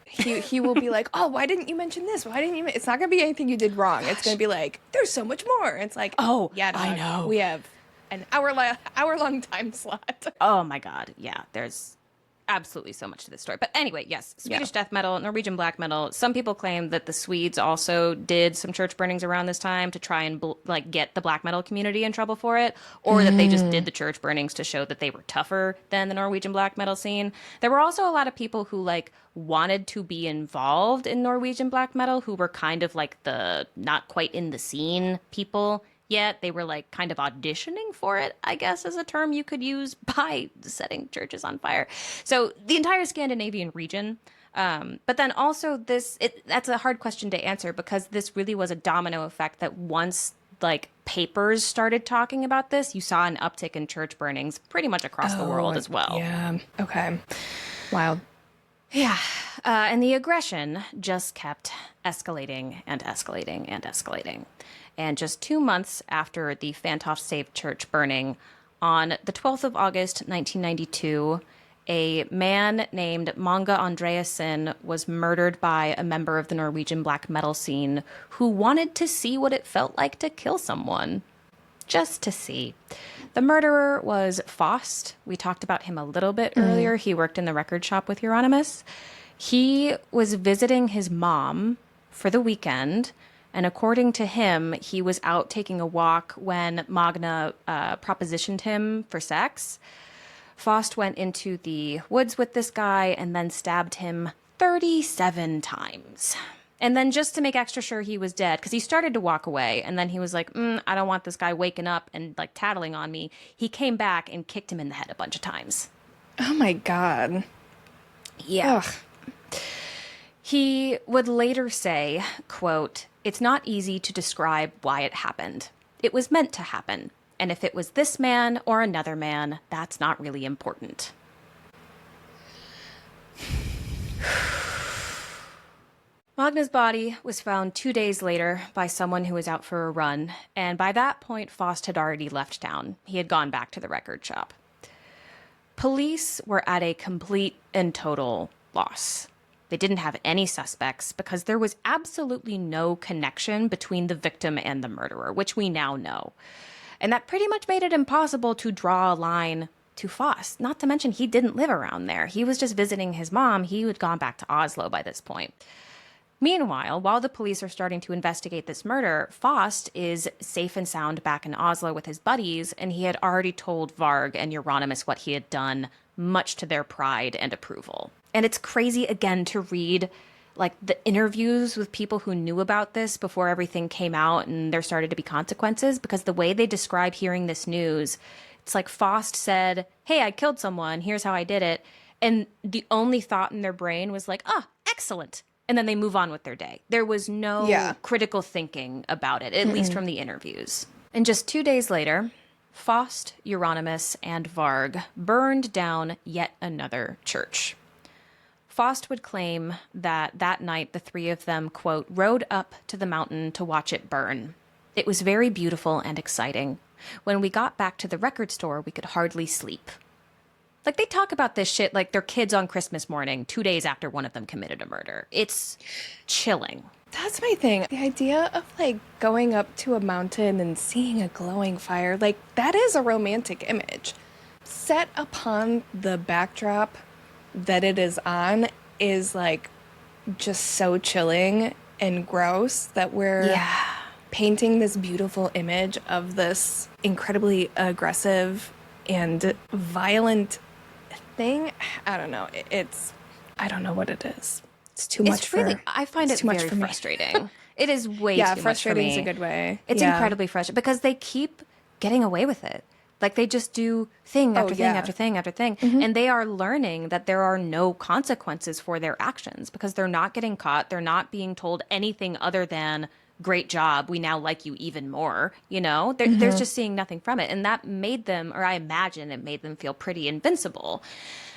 A: He will be like, oh, why didn't you mention this? Why didn't you? It's not going to be anything you did wrong. It's going to be like, there's so much more. It's like,
B: oh,
A: yeah, dog,
B: I know.
A: We have an hour-long time slot.
B: Oh my God. Yeah, there's absolutely so much to this story. But anyway, yes, Swedish death metal, Norwegian black metal. Some people claim that the Swedes also did some church burnings around this time to try and like get the black metal community in trouble for it, or that they just did the church burnings to show that they were tougher than the Norwegian black metal scene. There were also a lot of people who like wanted to be involved in Norwegian black metal, who were kind of like the not quite in the scene people yet. They were like kind of auditioning for it, I guess, is a term you could use, by setting churches on fire. So the entire Scandinavian region. But then also that's a hard question to answer, because this really was a domino effect, that once like papers started talking about this, you saw an uptick in church burnings pretty much across the world as well.
A: Yeah. Okay. Wild.
B: Yeah. And the aggression just kept escalating and escalating and escalating. And just 2 months after the Fantoft Saved Church burning, on the 12th of August, 1992, a man named Manga Andreasen was murdered by a member of the Norwegian black metal scene who wanted to see what it felt like to kill someone. Just to see. The murderer was Faust. We talked about him a little bit earlier. He worked in the record shop with Euronymous. He was visiting his mom for the weekend, and according to him, he was out taking a walk when Magna propositioned him for sex. Faust went into the woods with this guy and then stabbed him 37 times. And then just to make extra sure he was dead, because he started to walk away, and then he was like, I don't want this guy waking up and like tattling on me. He came back and kicked him in the head a bunch of times.
A: Oh my God.
B: Yeah. Ugh. He would later say, quote, "It's not easy to describe why it happened. It was meant to happen. And if it was this man or another man, that's not really important." Magna's body was found 2 days later by someone who was out for a run, and by that point, Faust had already left town. He had gone back to the record shop. Police were at a complete and total loss. They didn't have any suspects because there was absolutely no connection between the victim and the murderer, which we now know. And that pretty much made it impossible to draw a line to Faust. Not to mention he didn't live around there. He was just visiting his mom. He had gone back to Oslo by this point. Meanwhile, while the police are starting to investigate this murder, Faust is safe and sound back in Oslo with his buddies, and he had already told Varg and Euronymous what he had done, much to their pride and approval. And it's crazy, again, to read like the interviews with people who knew about this before everything came out and there started to be consequences, because the way they describe hearing this news, it's like Faust said, "Hey, I killed someone. Here's how I did it." And the only thought in their brain was like, excellent. And then they move on with their day. There was no critical thinking about it, at least from the interviews. And just 2 days later, Faust, Euronymous, and Varg burned down yet another church. Faust would claim that night the three of them, quote, "rode up to the mountain to watch it burn. It was very beautiful and exciting. When we got back to the record store, we could hardly sleep." Like, they talk about this shit like they're kids on Christmas morning, 2 days after one of them committed a murder. It's chilling.
A: That's my thing. The idea of, like, going up to a mountain and seeing a glowing fire, like, that is a romantic image. Set upon the backdrop that it is on is, like, just so chilling and gross that we're painting this beautiful image of this incredibly aggressive and violent thing. I don't know. I don't know what it is. It's too much for me.
B: I find it very frustrating. It is way too much for me.
A: Frustrating is a good way.
B: It's incredibly frustrating because they keep getting away with it. Like, they just do thing after thing after thing after thing. And they are learning that there are no consequences for their actions because they're not getting caught. They're not being told anything other than, "Great job, we now like you even more." You know, they're just seeing nothing from it. And that made them, or I imagine it made them, feel pretty invincible.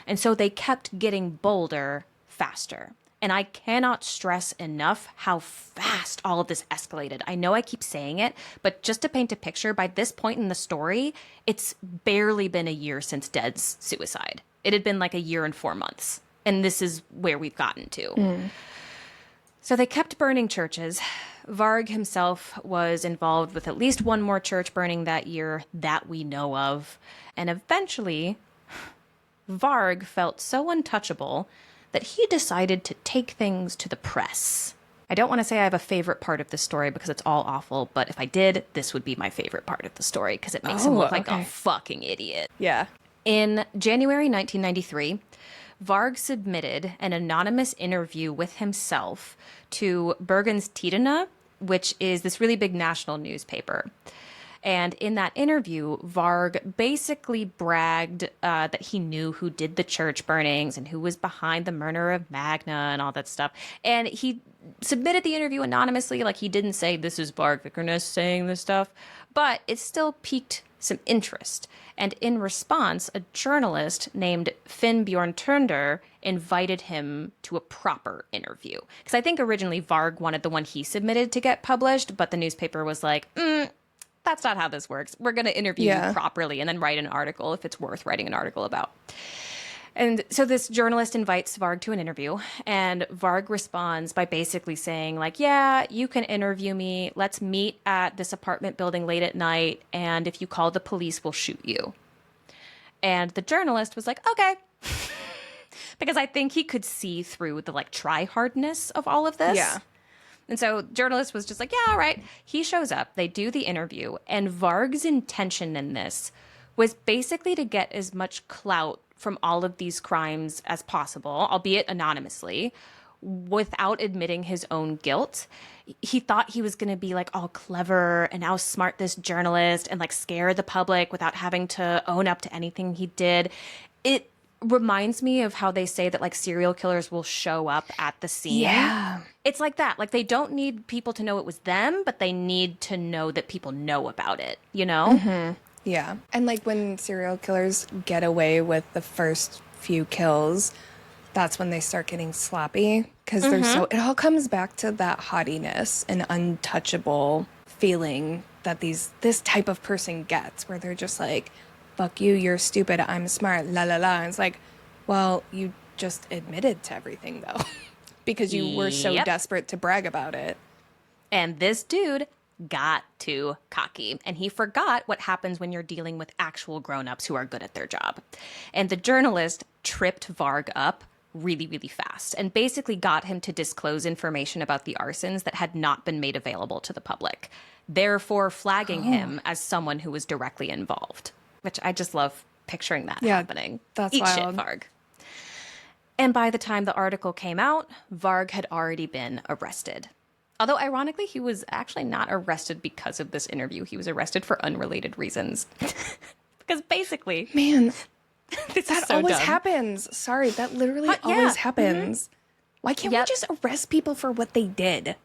B: And so they kept getting bolder faster. And I cannot stress enough how fast all of this escalated. I know I keep saying it, but just to paint a picture, by this point in the story, it's barely been a year since Dead's suicide. It had been like a year and 4 months. And this is where we've gotten to. So they kept burning churches. Varg himself was involved with at least one more church burning that year that we know of. And eventually, Varg felt so untouchable that he decided to take things to the press. I don't want to say I have a favorite part of this story because it's all awful, but if I did, this would be my favorite part of the story because it makes him look like a fucking idiot.
A: Yeah.
B: In January 1993, Varg submitted an anonymous interview with himself to Bergens Tidende, which is this really big national newspaper. And in that interview, Varg basically bragged that he knew who did the church burnings and who was behind the murder of Magna and all that stuff. And he submitted the interview anonymously, like he didn't say, this is Varg Vikernes saying this stuff, but it still piqued some interest. And in response, a journalist named Finn Bjorn invited him to a proper interview. Because I think originally Varg wanted the one he submitted to get published, but the newspaper was like, that's not how this works. We're going to interview you properly and then write an article if it's worth writing an article about. And so this journalist invites Varg to an interview, and Varg responds by basically saying, like, yeah, you can interview me. Let's meet at this apartment building late at night, and if you call the police, we'll shoot you. And the journalist was like, okay. Because I think he could see through the, like, try-hardness of all of this.
A: Yeah.
B: And so journalist was just like, yeah, all right. He shows up, they do the interview, and Varg's intention in this was basically to get as much clout from all of these crimes as possible, albeit anonymously, without admitting his own guilt. He thought he was going to be like all clever and outsmart this journalist and like scare the public without having to own up to anything he did. It reminds me of how they say that like serial killers will show up at the scene.
A: Yeah.
B: It's like that. Like they don't need people to know it was them, but they need to know that people know about it, you know?
A: Mm-hmm. Yeah. And like when serial killers get away with the first few kills, that's when they start getting sloppy because they're it all comes back to that haughtiness and untouchable feeling that this type of person gets, where they're just like, fuck you, you're stupid, I'm smart, la la la. And it's like, well, you just admitted to everything though, because you were so desperate to brag about it.
B: And this dude got too cocky, and he forgot what happens when you're dealing with actual grown-ups who are good at their job. And the journalist tripped Varg up really, really fast and basically got him to disclose information about the arsons that had not been made available to the public, therefore flagging him as someone who was directly involved, which I just love picturing that happening.
A: That's
B: Eat
A: wild.
B: shit, Varg. And by the time the article came out, Varg had already been arrested. Although, ironically, he was actually not arrested because of this interview. He was arrested for unrelated reasons. Because basically...
A: Man,
B: that
A: always happens. Sorry, that literally always happens. Mm-hmm. Why can't we just arrest people for what they did?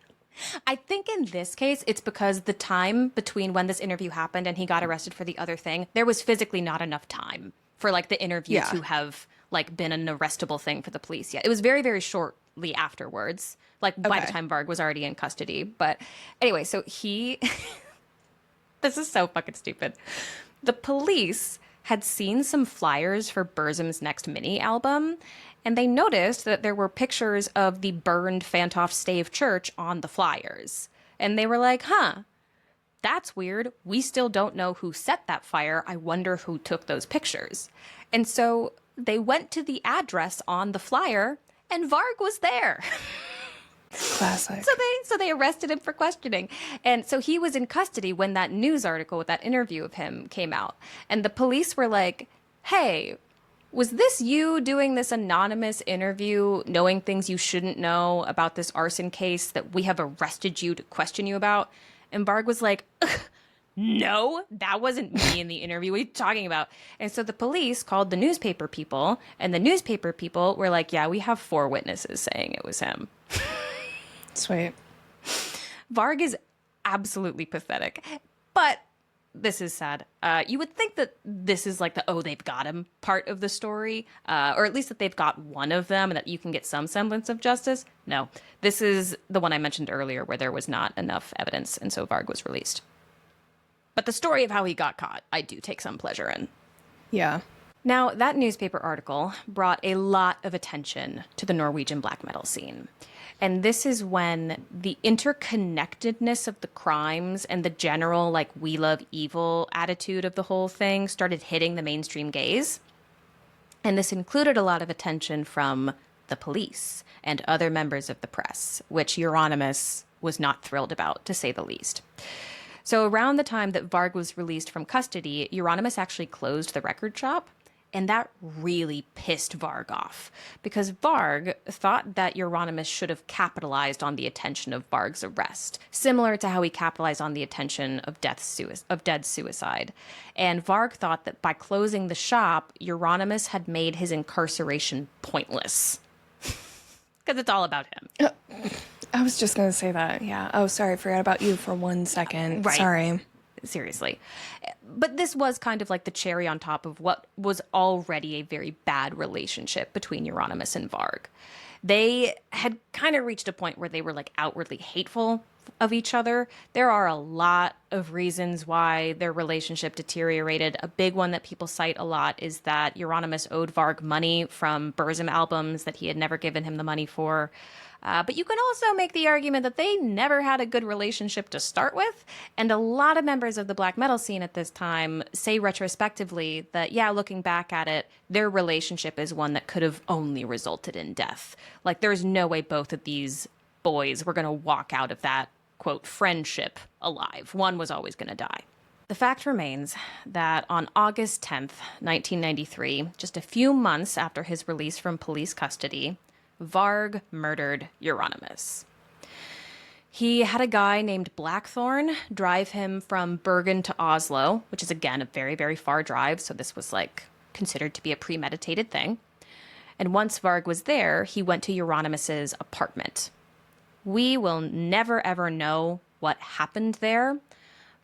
B: I think in this case, it's because the time between when this interview happened and he got arrested for the other thing, there was physically not enough time for, like, the interview to have, like, been an arrestable thing for the police. Yeah, it was very, very shortly afterwards. Like, by the time Varg was already in custody. But anyway, so he... This is so fucking stupid. The police had seen some flyers for Burzum's next mini album, and they noticed that there were pictures of the burned Fantoft Stave Church on the flyers. And they were like, that's weird. We still don't know who set that fire. I wonder who took those pictures. And so they went to the address on the flyer, and Varg was there.
A: Classic.
B: So they arrested him for questioning. And so he was in custody when that news article with that interview of him came out. And the police were like, hey, was this you doing this anonymous interview, knowing things you shouldn't know about this arson case that we have arrested you to question you about? And Varg was like, no, that wasn't me in the interview. What are you talking about? And so the police called the newspaper people, and the newspaper people were like, yeah, we have 4 witnesses saying it was him.
A: Sweet.
B: Varg is absolutely pathetic, but this is sad. You would think that this is like the, they've got him part of the story, or at least that they've got one of them and that you can get some semblance of justice. No, this is the one I mentioned earlier where there was not enough evidence, and so Varg was released. But the story of how he got caught, I do take some pleasure in.
A: Yeah.
B: Now, that newspaper article brought a lot of attention to the Norwegian black metal scene. And this is when the interconnectedness of the crimes and the general, like, we love evil attitude of the whole thing started hitting the mainstream gaze. And this included a lot of attention from the police and other members of the press, which Euronymous was not thrilled about, to say the least. So around the time that Varg was released from custody, Euronymous actually closed the record shop. And that really pissed Varg off, because Varg thought that Euronymous should have capitalized on the attention of Varg's arrest, similar to how he capitalized on the attention of dead suicide. And Varg thought that by closing the shop, Euronymous had made his incarceration pointless. Because it's all about him.
A: I was just going to say that, yeah. Oh, sorry, I forgot about you for 1 second.
B: Right.
A: Sorry.
B: Seriously. But this was kind of like the cherry on top of what was already a very bad relationship between Euronymous and Varg. They had kind of reached a point where they were like outwardly hateful of each other. There are a lot of reasons why their relationship deteriorated. A big one that people cite a lot is that Euronymous owed Varg money from Burzum albums that he had never given him the money for. But you can also make the argument that they never had a good relationship to start with. And a lot of members of the black metal scene at this time say retrospectively that, yeah, looking back at it, their relationship is one that could have only resulted in death. Like, there's no way both of these boys were going to walk out of that, quote, friendship alive. One was always going to die. The fact remains that on August 10th, 1993, just a few months after his release from police custody, Varg murdered Euronymous. He had a guy named Blackthorn drive him from Bergen to Oslo, which is, again, a very, very far drive, so this was, like, considered to be a premeditated thing. And once Varg was there, he went to Euronymous' apartment. We will never, ever know what happened there,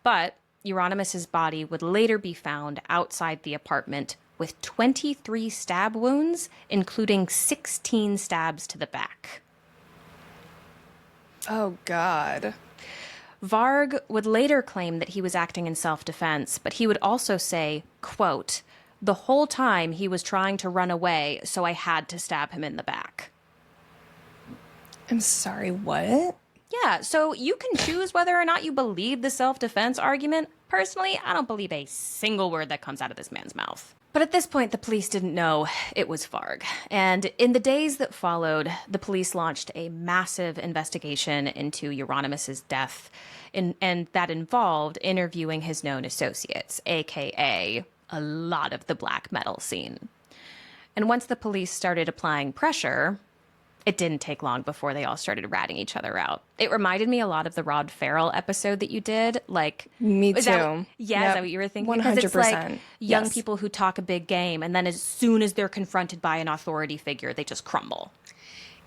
B: but Euronymous' body would later be found outside the apartment with 23 stab wounds, including 16 stabs to the back.
A: Oh, God.
B: Varg would later claim that he was acting in self-defense, but he would also say, quote, "The whole time he was trying to run away, so I had to stab him in the back."
A: I'm sorry, what?
B: Yeah, so you can choose whether or not you believe the self-defense argument. Personally, I don't believe a single word that comes out of this man's mouth. But at this point, the police didn't know it was Varg. And in the days that followed, the police launched a massive investigation into Euronymous' death, and that involved interviewing his known associates, aka a lot of the black metal scene. And once the police started applying pressure, it didn't take long before they all started ratting each other out. It reminded me a lot of the Rod Farrell episode that you did. Like,
A: me too.
B: Is that what you were thinking?
A: 100%.
B: Because it's like young
A: yes.
B: people who talk a big game, and then as soon as they're confronted by an authority figure, they just crumble.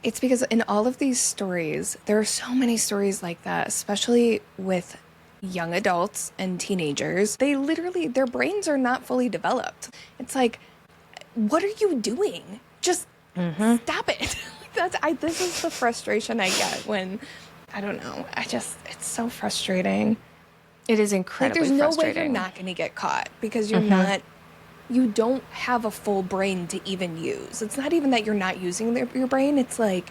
A: It's because in all of these stories, there are so many stories like that, especially with young adults and teenagers. They literally, their brains are not fully developed. It's like, what are you doing? Just stop it. This is the frustration I get when, I don't know, it's so frustrating.
B: It is incredibly
A: frustrating. There's no way
B: frustrating.
A: you're not going to get caught because you don't have a full brain to even use. It's not even that you're not using your brain. It's like,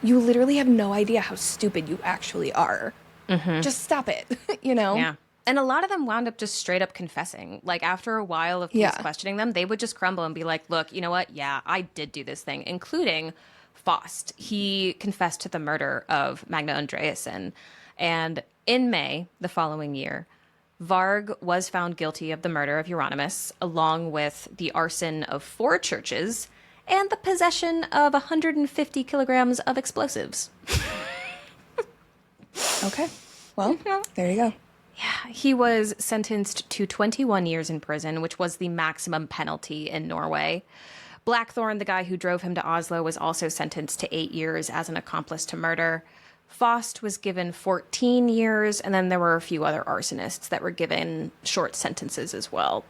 A: you literally have no idea how stupid you actually are. Just stop it, you know?
B: Yeah. And a lot of them wound up just straight up confessing. Like, after a while of police questioning them, they would just crumble and be like, look, you know what? Yeah, I did do this thing, including Faust. He confessed to the murder of Magna Andreasen. And in May, the following year, Varg was found guilty of the murder of Euronymous, along with the arson of 4 churches and the possession of 150 kilograms of explosives.
A: Okay. Well, there you go.
B: Yeah, he was sentenced to 21 years in prison, which was the maximum penalty in Norway. Blackthorn, the guy who drove him to Oslo, was also sentenced to 8 years as an accomplice to murder. Faust was given 14 years, and then there were a few other arsonists that were given short sentences as well.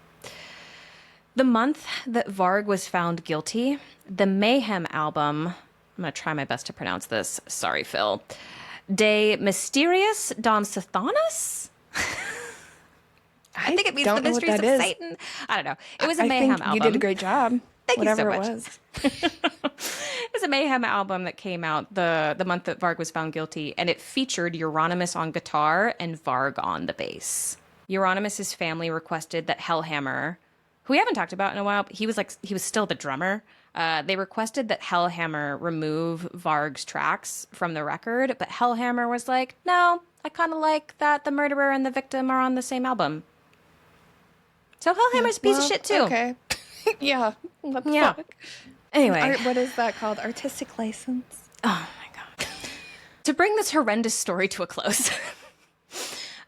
B: The month that Varg was found guilty, the Mayhem album, I'm going to try my best to pronounce this, sorry, Phil, De Mysterious Dom Sathanas? I think it means the mysteries of Satan. I don't know. It was a Mayhem album.
A: You did a great job.
B: Thank
A: Whatever
B: you so much.
A: It was.
B: It was a Mayhem album that came out the month that Varg was found guilty, and it featured Euronymous on guitar and Varg on the bass. Euronymous' family requested that Hellhammer, who we haven't talked about in a while, but he was still the drummer. They requested that Hellhammer remove Varg's tracks from the record, but Hellhammer was like, no, I kind of like that the murderer and the victim are on the same album. So Hellhammer's a piece of shit too.
A: Okay. Yeah. What the fuck?
B: Anyway.
A: What is that called? Artistic license?
B: Oh, my God. To bring this horrendous story to a close,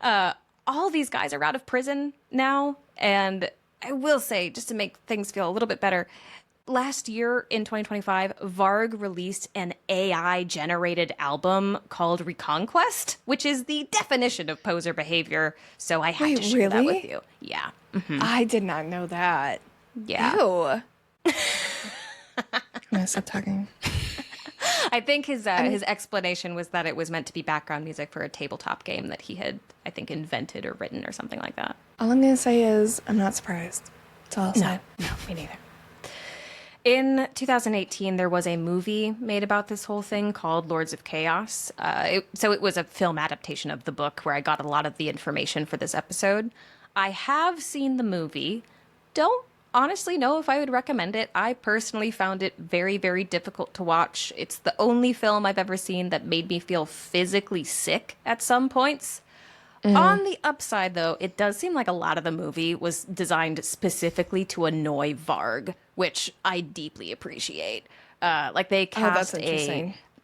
B: all these guys are out of prison now. And I will say, just to make things feel a little bit better, last year in 2025, Varg released an AI-generated album called Reconquest, which is the definition of poser behavior. So I had to share that with you. Yeah. Mm-hmm.
A: I did not know that.
B: Yeah.
A: Ew. I'm gonna stop talking.
B: I think his explanation was that it was meant to be background music for a tabletop game that he had, I think, invented or written or something like that.
A: All I'm gonna say is I'm not surprised. That's all I'll say.
B: No, me neither. In 2018, there was a movie made about this whole thing called Lords of Chaos. So it was a film adaptation of the book where I got a lot of the information for this episode. I have seen the movie. Don't honestly know if I would recommend it. I personally found it very, very difficult to watch. It's the only film I've ever seen that made me feel physically sick at some points. On the upside, though, it does seem like a lot of the movie was designed specifically to annoy Varg, which I deeply appreciate. They cast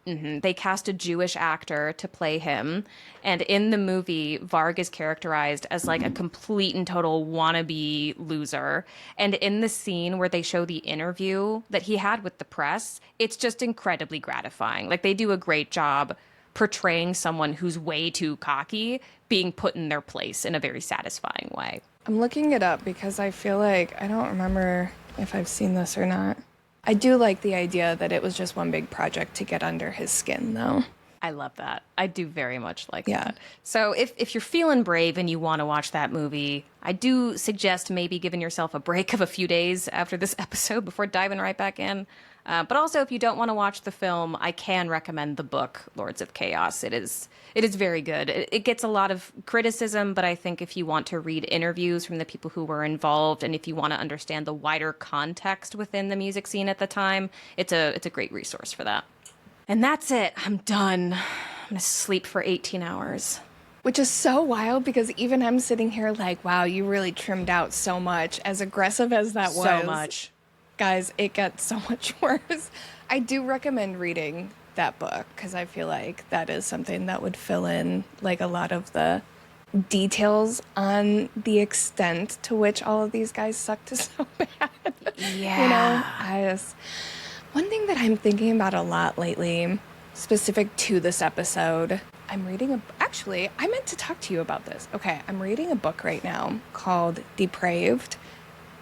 B: they cast a Jewish actor to play him, and in the movie, Varg is characterized as like a complete and total wannabe loser. And in the scene where they show the interview that he had with the press, it's just incredibly gratifying. Like, they do a great job portraying someone who's way too cocky being put in their place in a very satisfying way.
A: I'm looking it up because I feel like I don't remember if I've seen this or not. I do like the idea that it was just one big project to get under his skin, though.
B: I love that. I do very much like that. So if you're feeling brave and you want to watch that movie, I do suggest maybe giving yourself a break of a few days after this episode before diving right back in. But also, if you don't want to watch the film, I can recommend the book, Lords of Chaos. It is very good. It gets a lot of criticism, but I think if you want to read interviews from the people who were involved, and if you want to understand the wider context within the music scene at the time, it's a great resource for that. And that's it. I'm done. I'm going to sleep for 18 hours.
A: Which is so wild because even I'm sitting here like, wow, you really trimmed out so much. As aggressive as that was.
B: So much.
A: Guys, it gets so much worse. I do recommend reading that book because I feel like that is something that would fill in like a lot of the details on the extent to which all of these guys sucked so bad.
B: Yeah.
A: One thing that I'm thinking about a lot lately, specific to this episode, I meant to talk to you about this. Okay, I'm reading a book right now called Depraved,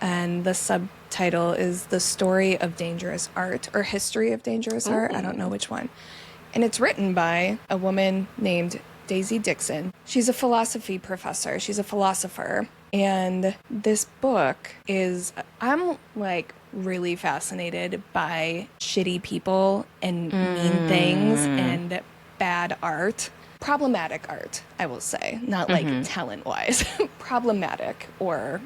A: and the subtitle is The Story of Dangerous Art, or History of Dangerous Art. I don't know which one. And it's written by a woman named Daisy Dixon. She's a philosophy professor. She's a philosopher. And this book I'm like really fascinated by shitty people and mean things and bad art. Problematic art, I will say. Not like talent-wise. Problematic, or,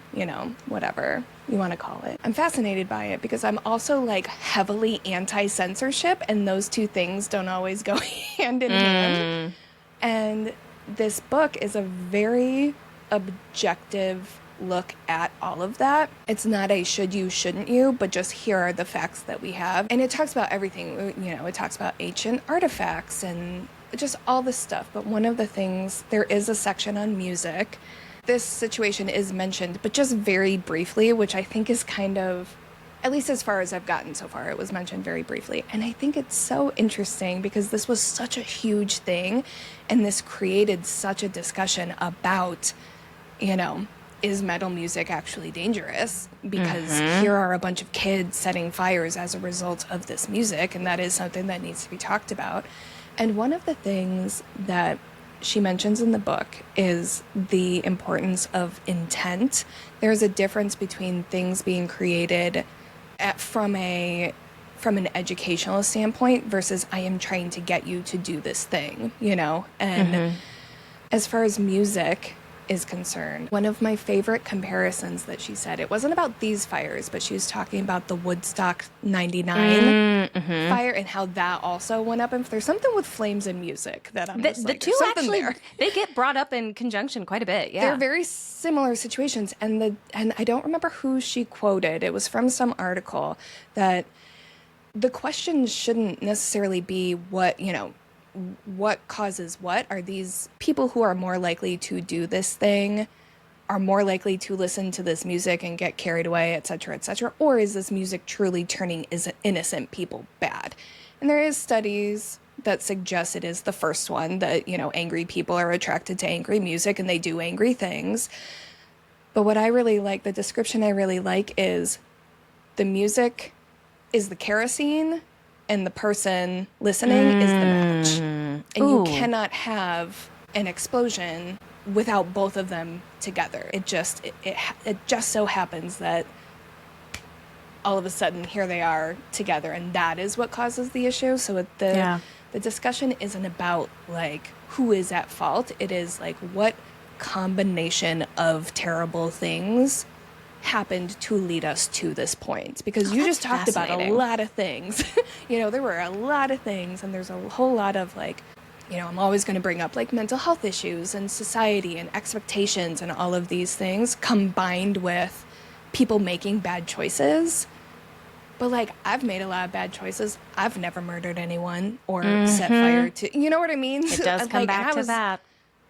A: whatever you want to call it. I'm fascinated by it because I'm also like heavily anti-censorship, and those two things don't always go hand in hand. And this book is a very objective look at all of that. It's not a should you, shouldn't you, but just here are the facts that we have. And it talks about everything. It talks about ancient artifacts and just all this stuff. But one of the things, there is a section on music. This situation is mentioned, but just very briefly, which I think is kind of, at least as far as I've gotten so far, it was mentioned very briefly. And I think it's so interesting because this was such a huge thing, and this created such a discussion about, is metal music actually dangerous? Because here are a bunch of kids setting fires as a result of this music, and that is something that needs to be talked about. And one of the things that she mentions in the book is the importance of intent. There's a difference between things being created from an educational standpoint versus I am trying to get you to do this thing, And as far as music, is concerned. One of my favorite comparisons that she said, it wasn't about these fires, but she was talking about the Woodstock 99 fire and how that also went up. And there's something with flames and music that I'm just like,
B: the two actually,
A: there.
B: they get brought up in conjunction quite a bit. Yeah.
A: They're very similar situations. And I don't remember who she quoted. It was from some article that the question shouldn't necessarily be what causes what. Are these people who are more likely to do this thing are more likely to listen to this music and get carried away, et cetera, or is this music truly turning innocent people bad? And there is studies that suggest it is the first one, that, angry people are attracted to angry music and they do angry things. But what I really like, the description I really like, is the music is the kerosene and the person listening is the match. And you cannot have an explosion without both of them together. It just so happens that all of a sudden here they are together, and that is what causes the issue. So the discussion isn't about like who is at fault. It is like what combination of terrible things happened to lead us to this point, because you just talked about a lot of things. There were a lot of things, and there's a whole lot of like, I'm always going to bring up like mental health issues and society and expectations and all of these things combined with people making bad choices. But like, I've made a lot of bad choices. I've never murdered anyone or set fire to, you know what I mean?
B: It does come back to that.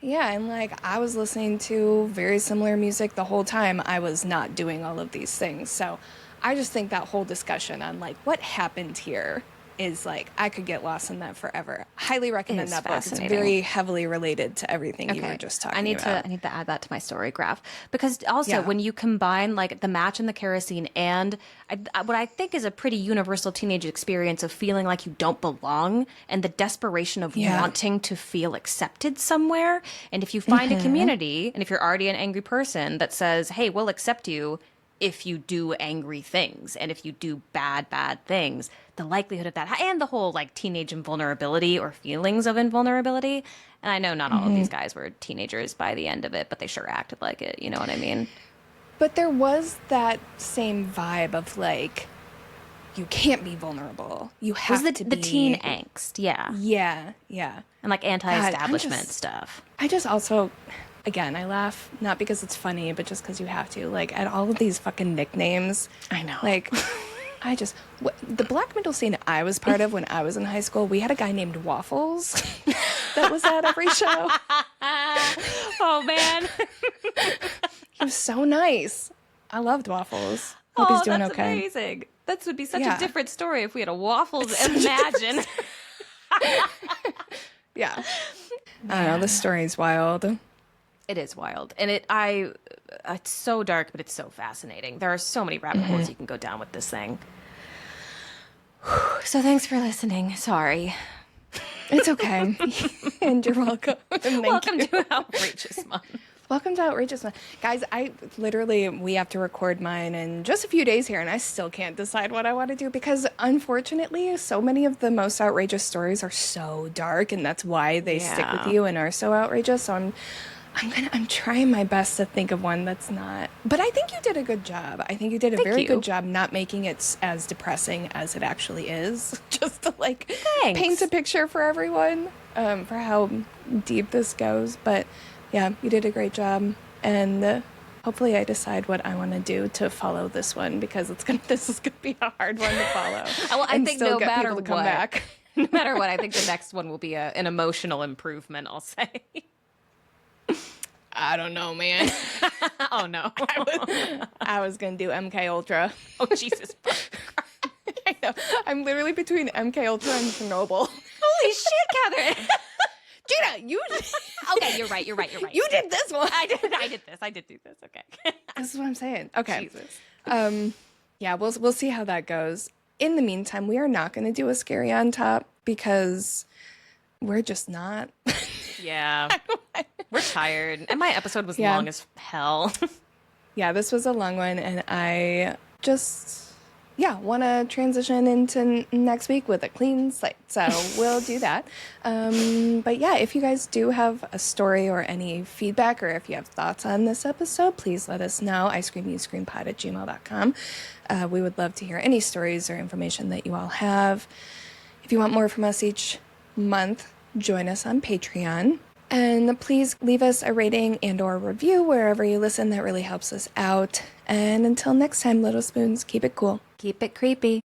A: Yeah, and like, I was listening to very similar music the whole time. I was not doing all of these things. So I just think that whole discussion on like what happened here is like, I could get lost in that forever. Highly recommend that book. It's very heavily related to everything you were just talking about.
B: I need to add that to my story graph, because also when you combine like the match and the kerosene and what I think is a pretty universal teenage experience of feeling like you don't belong and the desperation of wanting to feel accepted somewhere. And if you find a community, and if you're already an angry person that says, hey, we'll accept you if you do angry things and if you do bad things, the likelihood of that, and the whole like teenage invulnerability or feelings of invulnerability. And I know not all of these guys were teenagers by the end of it, but they sure acted like it. You know what I mean?
A: But there was that same vibe of like, you can't be vulnerable. You have to be.
B: The teen angst. Yeah.
A: Yeah.
B: And like anti-establishment stuff.
A: I just also, again, I laugh not because it's funny, but just because you have to. Like, at all of these fucking nicknames.
B: I know.
A: Like, the black metal scene I was part of when I was in high school, we had a guy named Waffles that was at every show.
B: Oh, man.
A: He was so nice. I loved Waffles. Hope he's doing okay.
B: Amazing. That would be such a different story if we had a Waffles Imagine.
A: Yeah. I don't know. This story's wild.
B: It is wild. And it's so dark, but it's so fascinating. There are so many rabbit holes you can go down with this thing. So thanks for listening. Sorry.
A: It's okay. And you're welcome.
B: Welcome to Outrageous Month.
A: Welcome to Outrageous Month. Guys, we have to record mine in just a few days here, and I still can't decide what I want to do because, unfortunately, so many of the most outrageous stories are so dark, and that's why they stick with you and are so outrageous. So I'm trying my best to think of one that's not. But I think you did a good job. I think you did a very good job not making it as depressing as it actually is. Just to paint a picture for everyone for how deep this goes. But yeah, you did a great job. And hopefully I decide what I want to do to follow this one, because this is gonna be a hard one to follow.
B: Well, I think no matter what,
A: no
B: matter what, I think the next one will be an emotional improvement, I'll say.
A: I don't know, man.
B: Oh no.
A: I was gonna do MK Ultra.
B: Oh Jesus.
A: I know. I'm literally between MK Ultra and Chernobyl.
B: Holy shit, Kathryn.
A: Gina, you.
B: Okay, you're right. You're right.
A: You did this one.
B: I did do this. Okay.
A: This is what I'm saying. Okay.
B: Jesus.
A: Yeah, we'll see how that goes. In the meantime, we are not going to do a scary on top because we're just not.
B: Yeah. We're tired. And my episode was long as hell.
A: Yeah, this was a long one, and I just want to transition into next week with a clean slate. So we'll do that. But yeah, if you guys do have a story or any feedback, or if you have thoughts on this episode, please let us know. icecreamyouscreampod@gmail.com. We would love to hear any stories or information that you all have. If you want more from us each month, join us on Patreon. And please leave us a rating and or review wherever you listen. That really helps us out. And until next time, Little Spoons, keep it cool.
B: Keep it creepy.